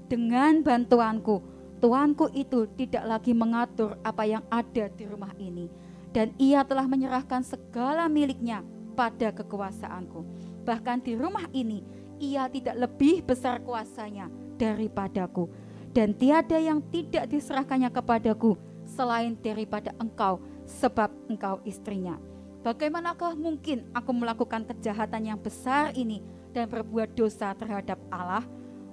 dengan bantuanku, tuanku itu tidak lagi mengatur apa yang ada di rumah ini, dan ia telah menyerahkan segala miliknya pada kekuasaanku. Bahkan di rumah ini, ia tidak lebih besar kuasanya daripadaku, dan tiada yang tidak diserahkannya kepadaku selain daripada engkau, sebab engkau istrinya. Bagaimanakah mungkin aku melakukan kejahatan yang besar ini dan berbuat dosa terhadap Allah?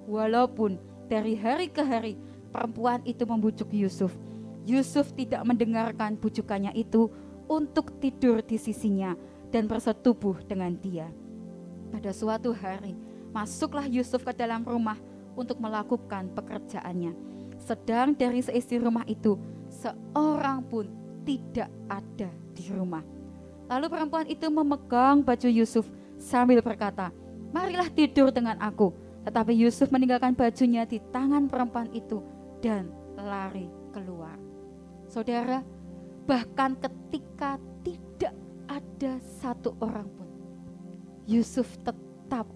Walaupun dari hari ke hari perempuan itu membujuk Yusuf, Yusuf tidak mendengarkan bujukannya itu untuk tidur di sisinya dan bersetubuh dengan dia. Pada suatu hari, masuklah Yusuf ke dalam rumah untuk melakukan pekerjaannya. Sedang dari seisi rumah itu, seorang pun tidak ada di rumah. Lalu perempuan itu memegang baju Yusuf sambil berkata, marilah tidur dengan aku. Tetapi Yusuf meninggalkan bajunya di tangan perempuan itu dan lari keluar. Saudara, bahkan ketika tidak ada satu orang pun, Yusuf tetap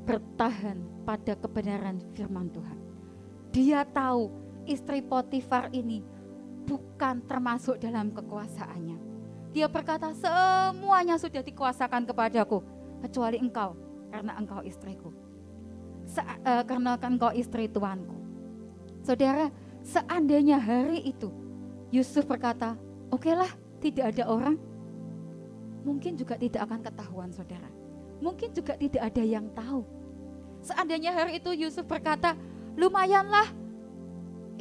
bertahan pada kebenaran firman Tuhan. Dia tahu istri Potifar ini bukan termasuk dalam kekuasaannya. Dia berkata, semuanya sudah dikuasakan kepadaku. kecuali engkau, karena engkau istriku. Karena engkau istri tuanku. Saudara, seandainya hari itu Yusuf berkata, okelah, tidak ada orang, mungkin juga tidak akan ketahuan, saudara. Mungkin juga tidak ada yang tahu. Seandainya hari itu Yusuf berkata, lumayanlah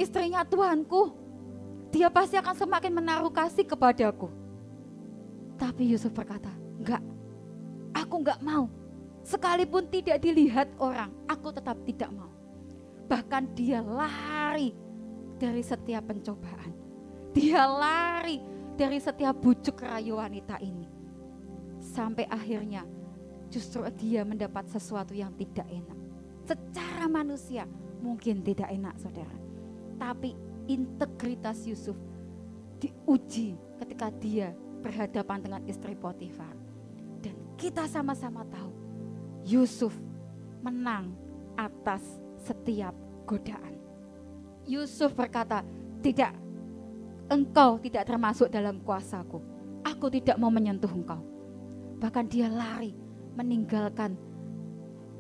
istrinya tuanku, dia pasti akan semakin menaruh kasih kepadaku. Tapi Yusuf berkata, enggak, aku enggak mau. Sekalipun tidak dilihat orang, aku tetap tidak mau. Bahkan dia lari dari setiap pencobaan. Dia lari dari setiap bujuk rayu wanita ini. Sampai akhirnya justru dia mendapat sesuatu yang tidak enak. Secara manusia mungkin tidak enak, saudara. Tapi integritas Yusuf diuji ketika dia berhadapan dengan istri Potifar. Dan kita sama-sama tahu Yusuf menang atas setiap godaan. Yusuf berkata, tidak, engkau tidak termasuk dalam kuasaku. Aku tidak mau menyentuh engkau. Bahkan dia lari meninggalkan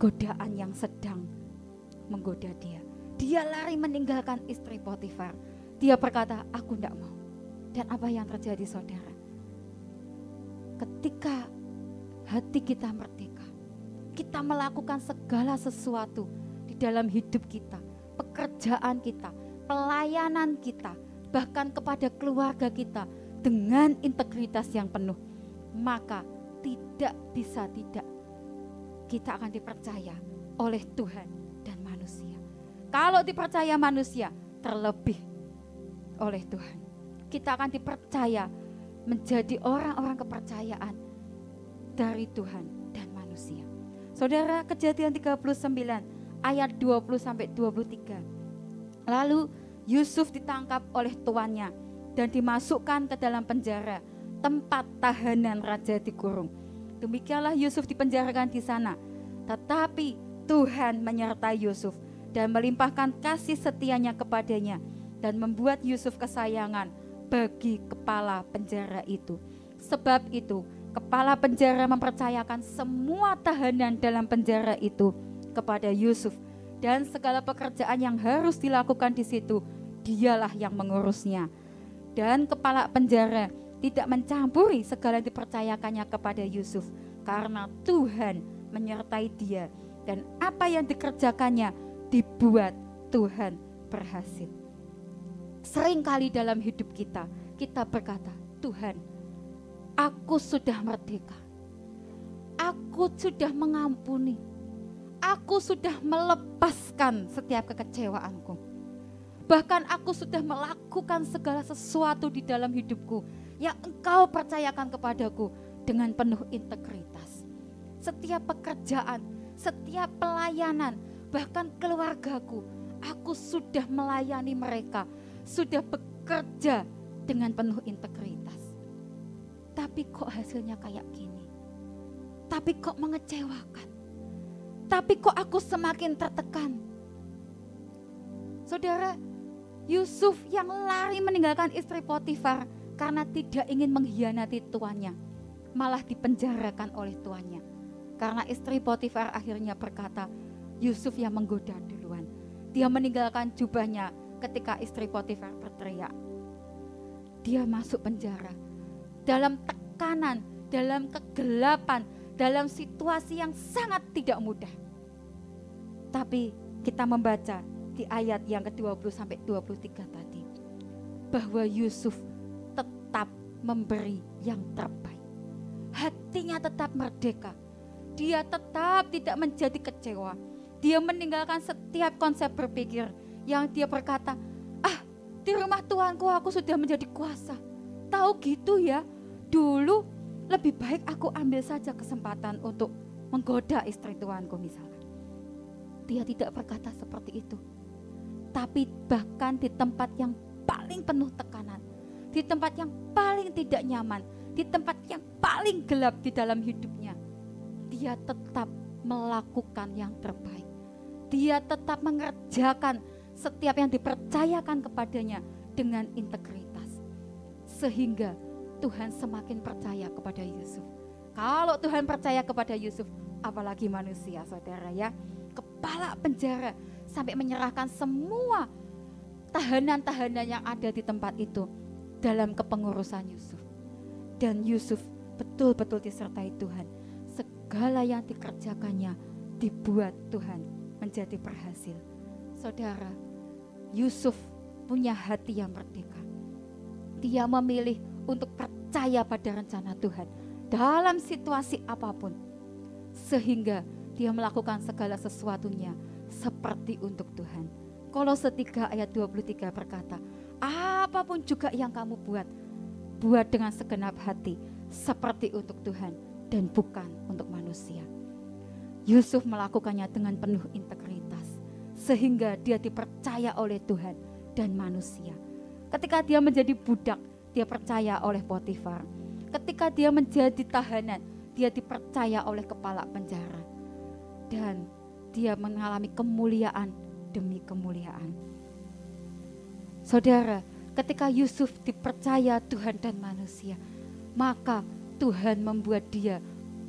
godaan yang sedang menggoda dia. Dia lari meninggalkan istri Potifar. Dia berkata, aku tidak mau. Dan apa yang terjadi, saudara? Ketika hati kita merdeka, kita melakukan segala sesuatu di dalam hidup kita, pekerjaan kita, pelayanan kita, bahkan kepada keluarga kita dengan integritas yang penuh, maka tidak bisa tidak kita akan dipercaya oleh Tuhan dan manusia. Kalau dipercaya manusia, terlebih oleh Tuhan, kita akan dipercaya menjadi orang-orang kepercayaan dari Tuhan dan manusia. Saudara, Kejadian 39 ayat 20-23. Lalu Yusuf ditangkap oleh tuannya dan dimasukkan ke dalam penjara, tempat tahanan raja dikurung. Demikianlah Yusuf dipenjarakan di sana. Tetapi Tuhan menyertai Yusuf dan melimpahkan kasih setianya kepadanya dan membuat Yusuf kesayangan bagi kepala penjara itu. Sebab itu kepala penjara mempercayakan semua tahanan dalam penjara itu kepada Yusuf, dan segala pekerjaan yang harus dilakukan di situ dialah yang mengurusnya. Dan kepala penjara tidak mencampuri segala yang dipercayakannya kepada Yusuf, karena Tuhan menyertai dia, dan apa yang dikerjakannya dibuat Tuhan berhasil. Seringkali dalam hidup kita, kita berkata, Tuhan, aku sudah merdeka, aku sudah mengampuni, aku sudah melepaskan setiap kekecewaanku. Bahkan aku sudah melakukan segala sesuatu di dalam hidupku yang Engkau percayakan kepadaku dengan penuh integritas. Setiap pekerjaan, setiap pelayanan, bahkan keluargaku, aku sudah melayani mereka, sudah bekerja dengan penuh integritas. Tapi kok hasilnya kayak gini? Tapi kok mengecewakan? Tapi kok aku semakin tertekan? Saudara, Yusuf yang lari meninggalkan istri Potifar karena tidak ingin mengkhianati tuannya, malah dipenjarakan oleh tuannya. Karena istri Potifar akhirnya berkata, Yusuf yang menggoda duluan. Dia meninggalkan jubahnya ketika istri Potifar berteriak. Dia masuk penjara dalam tekanan, dalam kegelapan, dalam situasi yang sangat tidak mudah. Tapi kita membaca di ayat yang ke-20-23 tadi, bahwa Yusuf tetap memberi yang terbaik. Hatinya tetap merdeka. Dia tetap tidak menjadi kecewa. Dia meninggalkan setiap konsep berpikir yang dia berkata, di rumah tuanku aku sudah menjadi kuasa. Tahu gitu ya, dulu lebih baik aku ambil saja kesempatan untuk menggoda istri tuanku misalkan. Dia tidak berkata seperti itu. Tapi bahkan di tempat yang paling penuh tekanan, di tempat yang paling tidak nyaman, di tempat yang paling gelap di dalam hidupnya, dia tetap melakukan yang terbaik. Dia tetap mengerjakan setiap yang dipercayakan kepadanya dengan integritas. Sehingga Tuhan semakin percaya kepada Yusuf. Kalau Tuhan percaya kepada Yusuf, apalagi manusia, saudara ya. Kepala penjara sampai menyerahkan semua tahanan-tahanan yang ada di tempat itu dalam kepengurusan Yusuf. Dan Yusuf betul-betul disertai Tuhan. Segala yang dikerjakannya dibuat Tuhan menjadi berhasil. Saudara, Yusuf punya hati yang merdeka. Dia memilih untuk percaya pada rencana Tuhan dalam situasi apapun, sehingga dia melakukan segala sesuatunya seperti untuk Tuhan. Kolose 3 ayat 23 berkata, apapun juga yang kamu buat, buat dengan segenap hati seperti untuk Tuhan dan bukan untuk manusia. Yusuf melakukannya dengan penuh integritas, sehingga dia dipercaya oleh Tuhan dan manusia. Ketika dia menjadi budak, dia percaya oleh Potifar. Ketika dia menjadi tahanan, dia dipercaya oleh kepala penjara. Dan dia mengalami kemuliaan demi kemuliaan. Saudara, ketika Yusuf dipercaya Tuhan dan manusia, maka Tuhan membuat dia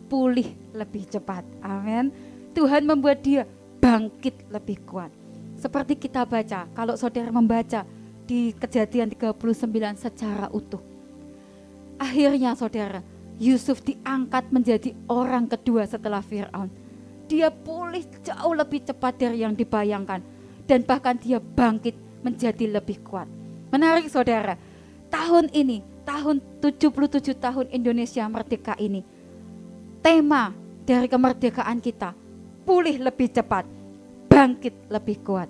pulih lebih cepat. Amin. Tuhan membuat dia bangkit lebih kuat. Seperti kita baca, kalau saudara membaca di Kejadian 39 secara utuh. Akhirnya saudara, Yusuf diangkat menjadi orang kedua setelah Fir'aun. Dia pulih jauh lebih cepat dari yang dibayangkan. Dan bahkan dia bangkit menjadi lebih kuat. Menarik saudara, tahun ini, tahun 77 tahun Indonesia Merdeka ini, tema dari kemerdekaan kita, pulih lebih cepat, bangkit lebih kuat.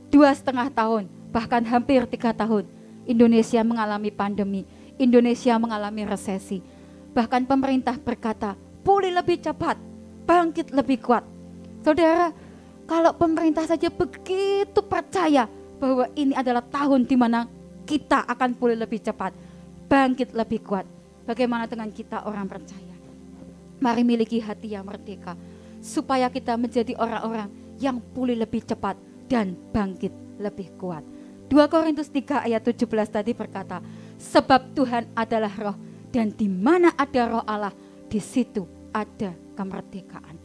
2,5 tahun, bahkan hampir 3 tahun, Indonesia mengalami pandemi, Indonesia mengalami resesi. Bahkan pemerintah berkata, pulih lebih cepat, bangkit lebih kuat. Saudara, kalau pemerintah saja begitu percaya bahwa ini adalah tahun di mana kita akan pulih lebih cepat, bangkit lebih kuat. Bagaimana dengan kita orang percaya? Mari miliki hati yang merdeka, supaya kita menjadi orang-orang yang pulih lebih cepat dan bangkit lebih kuat. 2 Korintus 3 ayat 17 tadi berkata, sebab Tuhan adalah roh, dan di mana ada roh Allah, di situ ada kemerdekaan.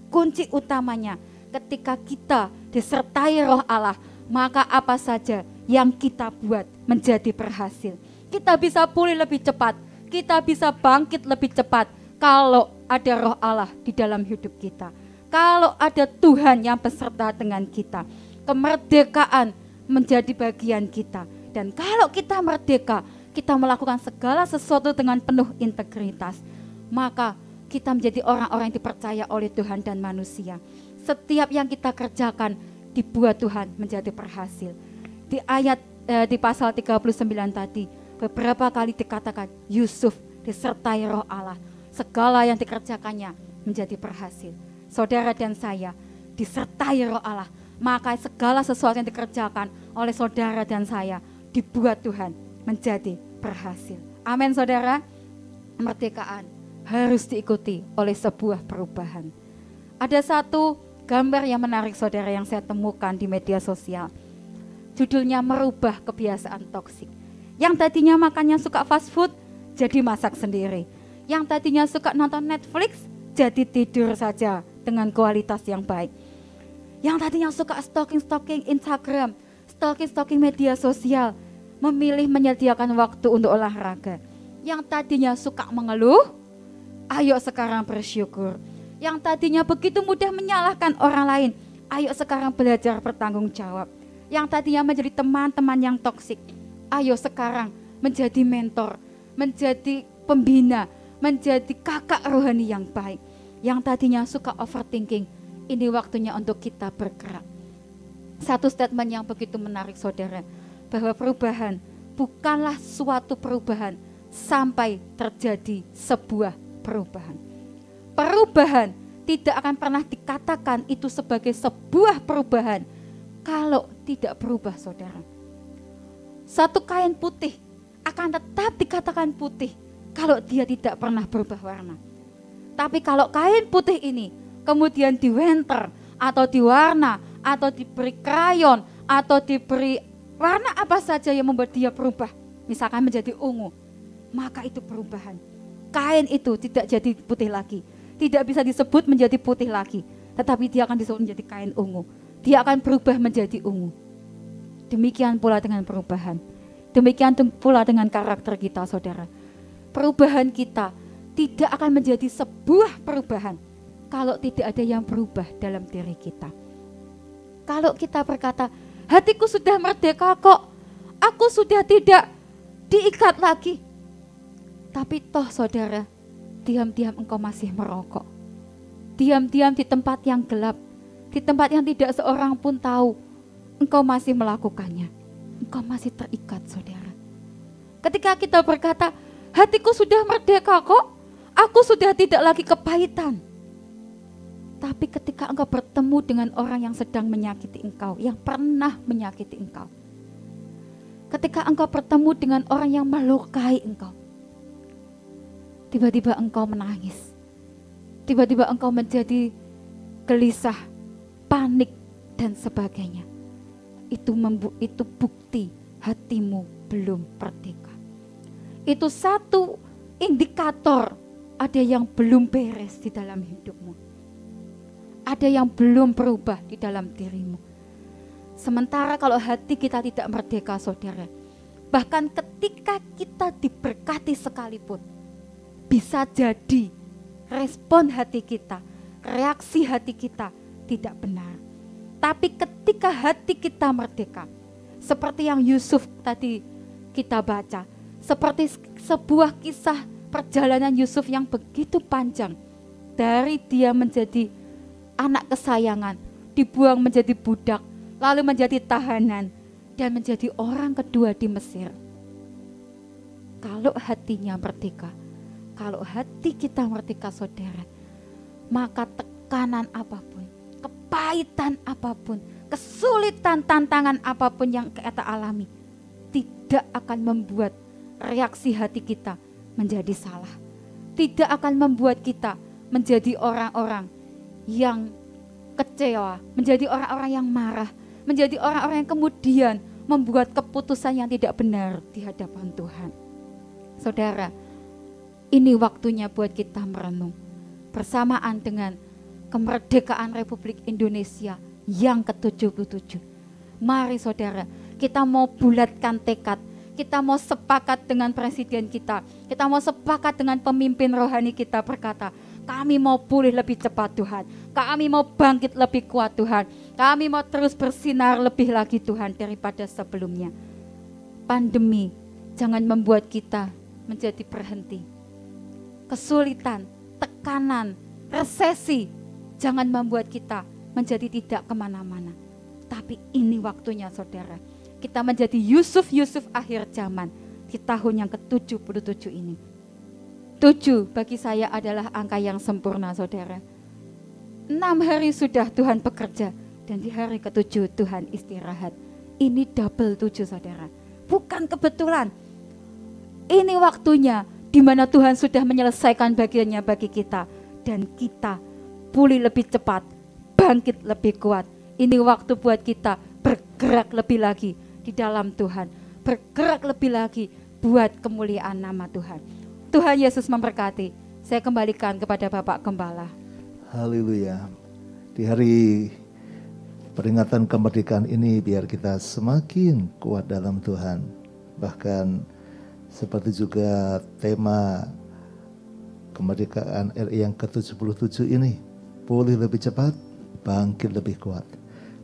Kunci utamanya ketika kita disertai roh Allah, maka apa saja yang kita buat menjadi berhasil. Kita bisa pulih lebih cepat, kita bisa bangkit lebih cepat kalau ada roh Allah di dalam hidup kita. Kalau ada Tuhan yang beserta dengan kita, kemerdekaan menjadi bagian kita. Dan kalau kita merdeka, kita melakukan segala sesuatu dengan penuh integritas, maka kita menjadi orang-orang yang dipercaya oleh Tuhan dan manusia. Setiap yang kita kerjakan dibuat Tuhan menjadi berhasil. Di pasal 39 tadi, beberapa kali dikatakan Yusuf disertai roh Allah. Segala yang dikerjakannya menjadi berhasil. Saudara dan saya disertai roh Allah, maka segala sesuatu yang dikerjakan oleh saudara dan saya dibuat Tuhan menjadi berhasil. Amin saudara. Kemerdekaan harus diikuti oleh sebuah perubahan. Ada satu gambar yang menarik saudara yang saya temukan di media sosial. Judulnya merubah kebiasaan toksik. Yang tadinya makannya suka fast food jadi masak sendiri. Yang tadinya suka nonton Netflix jadi tidur saja dengan kualitas yang baik. Yang tadinya suka stalking Instagram, stalking media sosial, memilih menyediakan waktu untuk olahraga. Yang tadinya suka mengeluh, ayo sekarang bersyukur. Yang tadinya begitu mudah menyalahkan orang lain, ayo sekarang belajar bertanggung jawab. Yang tadinya menjadi teman-teman yang toksik, ayo sekarang menjadi mentor, menjadi pembina, menjadi kakak rohani yang baik. Yang tadinya suka overthinking, ini waktunya untuk kita bergerak. Satu statement yang begitu menarik saudara, bahwa perubahan bukanlah suatu perubahan sampai terjadi sebuah perubahan. Perubahan tidak akan pernah dikatakan itu sebagai sebuah perubahan kalau tidak berubah saudara. Satu kain putih akan tetap dikatakan putih kalau dia tidak pernah berubah warna. Tapi kalau kain putih ini kemudian diwenter atau diwarna atau diberi krayon atau diberi warna apa saja yang membuat dia berubah, misalkan menjadi ungu, maka itu perubahan. kain itu tidak jadi putih lagi. Tidak bisa disebut menjadi putih lagi. Tetapi dia akan disebut menjadi kain ungu. Dia akan berubah menjadi ungu. Demikian pula dengan perubahan. Demikian pula dengan karakter kita, saudara. Perubahan kita tidak akan menjadi sebuah perubahan kalau tidak ada yang berubah dalam diri kita. Kalau kita berkata, hatiku sudah merdeka kok, aku sudah tidak diikat lagi. Tapi toh saudara, diam-diam engkau masih merokok. Diam-diam di tempat yang gelap, di tempat yang tidak seorang pun tahu, engkau masih melakukannya. Engkau masih terikat, saudara. Ketika kita berkata, hatiku sudah merdeka kok, aku sudah tidak lagi kepahitan. Tapi ketika engkau bertemu dengan orang yang sedang menyakiti engkau, yang pernah menyakiti engkau. Ketika engkau bertemu dengan orang yang melukai engkau, tiba-tiba engkau menangis. Tiba-tiba engkau menjadi gelisah, panik, dan sebagainya. Itu bukti hatimu belum merdeka. Itu satu indikator ada yang belum beres di dalam hidupmu. Ada yang belum berubah di dalam dirimu. Sementara kalau hati kita tidak merdeka, saudara, bahkan ketika kita diberkati sekalipun, bisa jadi respon hati kita, reaksi hati kita tidak benar. Tapi ketika hati kita merdeka, seperti yang Yusuf tadi kita baca, seperti sebuah kisah perjalanan Yusuf yang begitu panjang, dari dia menjadi anak kesayangan, dibuang menjadi budak, lalu menjadi tahanan, dan menjadi orang kedua di Mesir. Kalau hatinya merdeka, kalau hati kita merdeka, saudara, maka tekanan apapun, kepahitan apapun, kesulitan, tantangan apapun yang kita alami, tidak akan membuat reaksi hati kita menjadi salah. Tidak akan membuat kita menjadi orang-orang yang kecewa, menjadi orang-orang yang marah, menjadi orang-orang yang kemudian membuat keputusan yang tidak benar di hadapan Tuhan. Saudara, ini waktunya buat kita merenung bersamaan dengan kemerdekaan Republik Indonesia yang ke-77. Mari saudara, kita mau bulatkan tekad, kita mau sepakat dengan presiden kita mau sepakat dengan pemimpin rohani kita, berkata, kami mau pulih lebih cepat Tuhan, kami mau bangkit lebih kuat Tuhan, kami mau terus bersinar lebih lagi Tuhan daripada sebelumnya. Pandemi jangan membuat kita menjadi berhenti. Kesulitan, tekanan, resesi jangan membuat kita menjadi tidak kemana-mana. Tapi ini waktunya saudara, kita menjadi Yusuf-Yusuf akhir zaman di tahun yang ke-77 ini. 7 bagi saya adalah angka yang sempurna, saudara. 6 hari sudah Tuhan bekerja, dan di hari ke-7 Tuhan istirahat. Ini double 7, saudara. Bukan kebetulan. Ini waktunya di mana Tuhan sudah menyelesaikan bagiannya bagi kita, dan kita pulih lebih cepat, bangkit lebih kuat. Ini waktu buat kita bergerak lebih lagi di dalam Tuhan, bergerak lebih lagi buat kemuliaan nama Tuhan. Tuhan Yesus memberkati. Saya kembalikan kepada Bapak Gembala. Haleluya. Di hari peringatan kemerdekaan ini biar kita semakin kuat dalam Tuhan. Bahkan seperti juga tema kemerdekaan RI yang ke-77 ini, pulih lebih cepat, bangkit lebih kuat.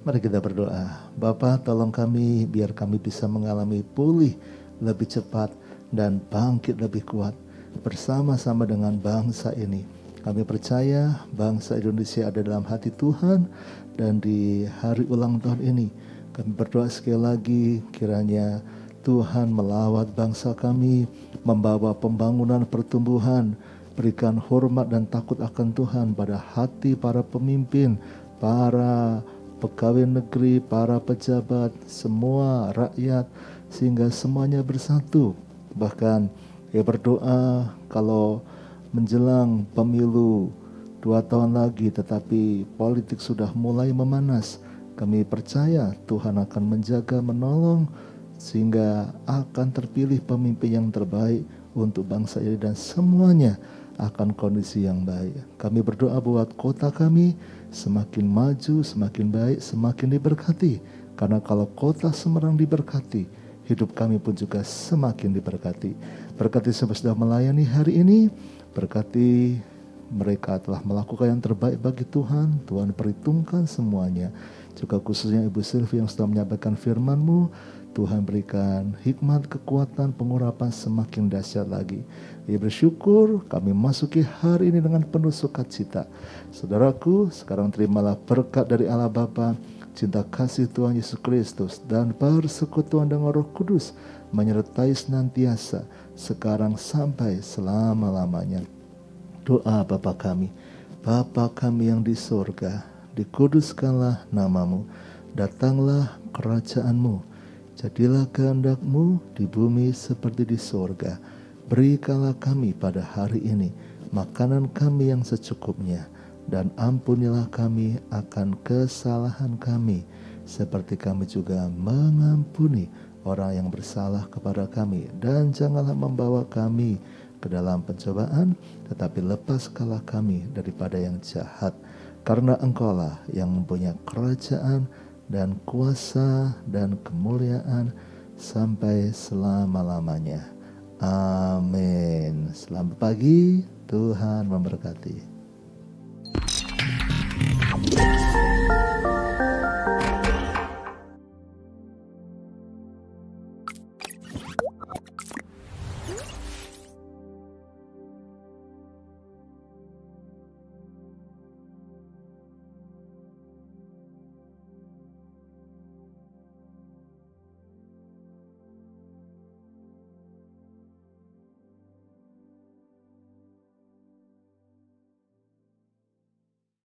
Mari kita berdoa. Bapa, tolong kami biar kami bisa mengalami pulih lebih cepat dan bangkit lebih kuat bersama-sama dengan bangsa ini. Kami percaya bangsa Indonesia ada dalam hati Tuhan, dan di hari ulang tahun ini kami berdoa sekali lagi kiranya Tuhan melawat bangsa kami, membawa pembangunan pertumbuhan, berikan hormat dan takut akan Tuhan pada hati para pemimpin, para pegawai negeri, para pejabat, semua rakyat, sehingga semuanya bersatu. Bahkan ya berdoa kalau menjelang pemilu 2 tahun lagi tetapi politik sudah mulai memanas, kami percaya Tuhan akan menjaga, menolong, sehingga akan terpilih pemimpin yang terbaik untuk bangsa ini dan semuanya akan kondisi yang baik. Kami berdoa buat kota kami semakin maju, semakin baik, semakin diberkati. Karena kalau kota Semarang diberkati, hidup kami pun juga semakin diberkati. Berkati siapa sudah melayani hari ini, berkati mereka telah melakukan yang terbaik bagi Tuhan. Tuhan perhitungkan semuanya. Juga khususnya Ibu Sylvie yang sudah menyampaikan firman-Mu, Tuhan berikan hikmat, kekuatan, pengurapan semakin dahsyat lagi. Ya bersyukur kami masuki hari ini dengan penuh sukacita. Saudaraku, sekarang terimalah berkat dari Allah Bapa, cinta kasih Tuhan Yesus Kristus, dan persekutuan dengan Roh Kudus menyertai senantiasa sekarang sampai selama-lamanya. Doa Bapa kami yang di sorga, dikuduskanlah namamu, datanglah kerajaan-Mu, jadilah kehendak-Mu di bumi seperti di sorga. Berikanlah kami pada hari ini makanan kami yang secukupnya, dan ampunilah kami akan kesalahan kami, seperti kami juga mengampuni orang yang bersalah kepada kami. Dan janganlah membawa kami ke dalam pencobaan, tetapi lepaskanlah kami daripada yang jahat. Karena Engkaulah yang mempunyai kerajaan dan kuasa dan kemuliaan sampai selama-lamanya. Amin. Selamat pagi, Tuhan memberkati.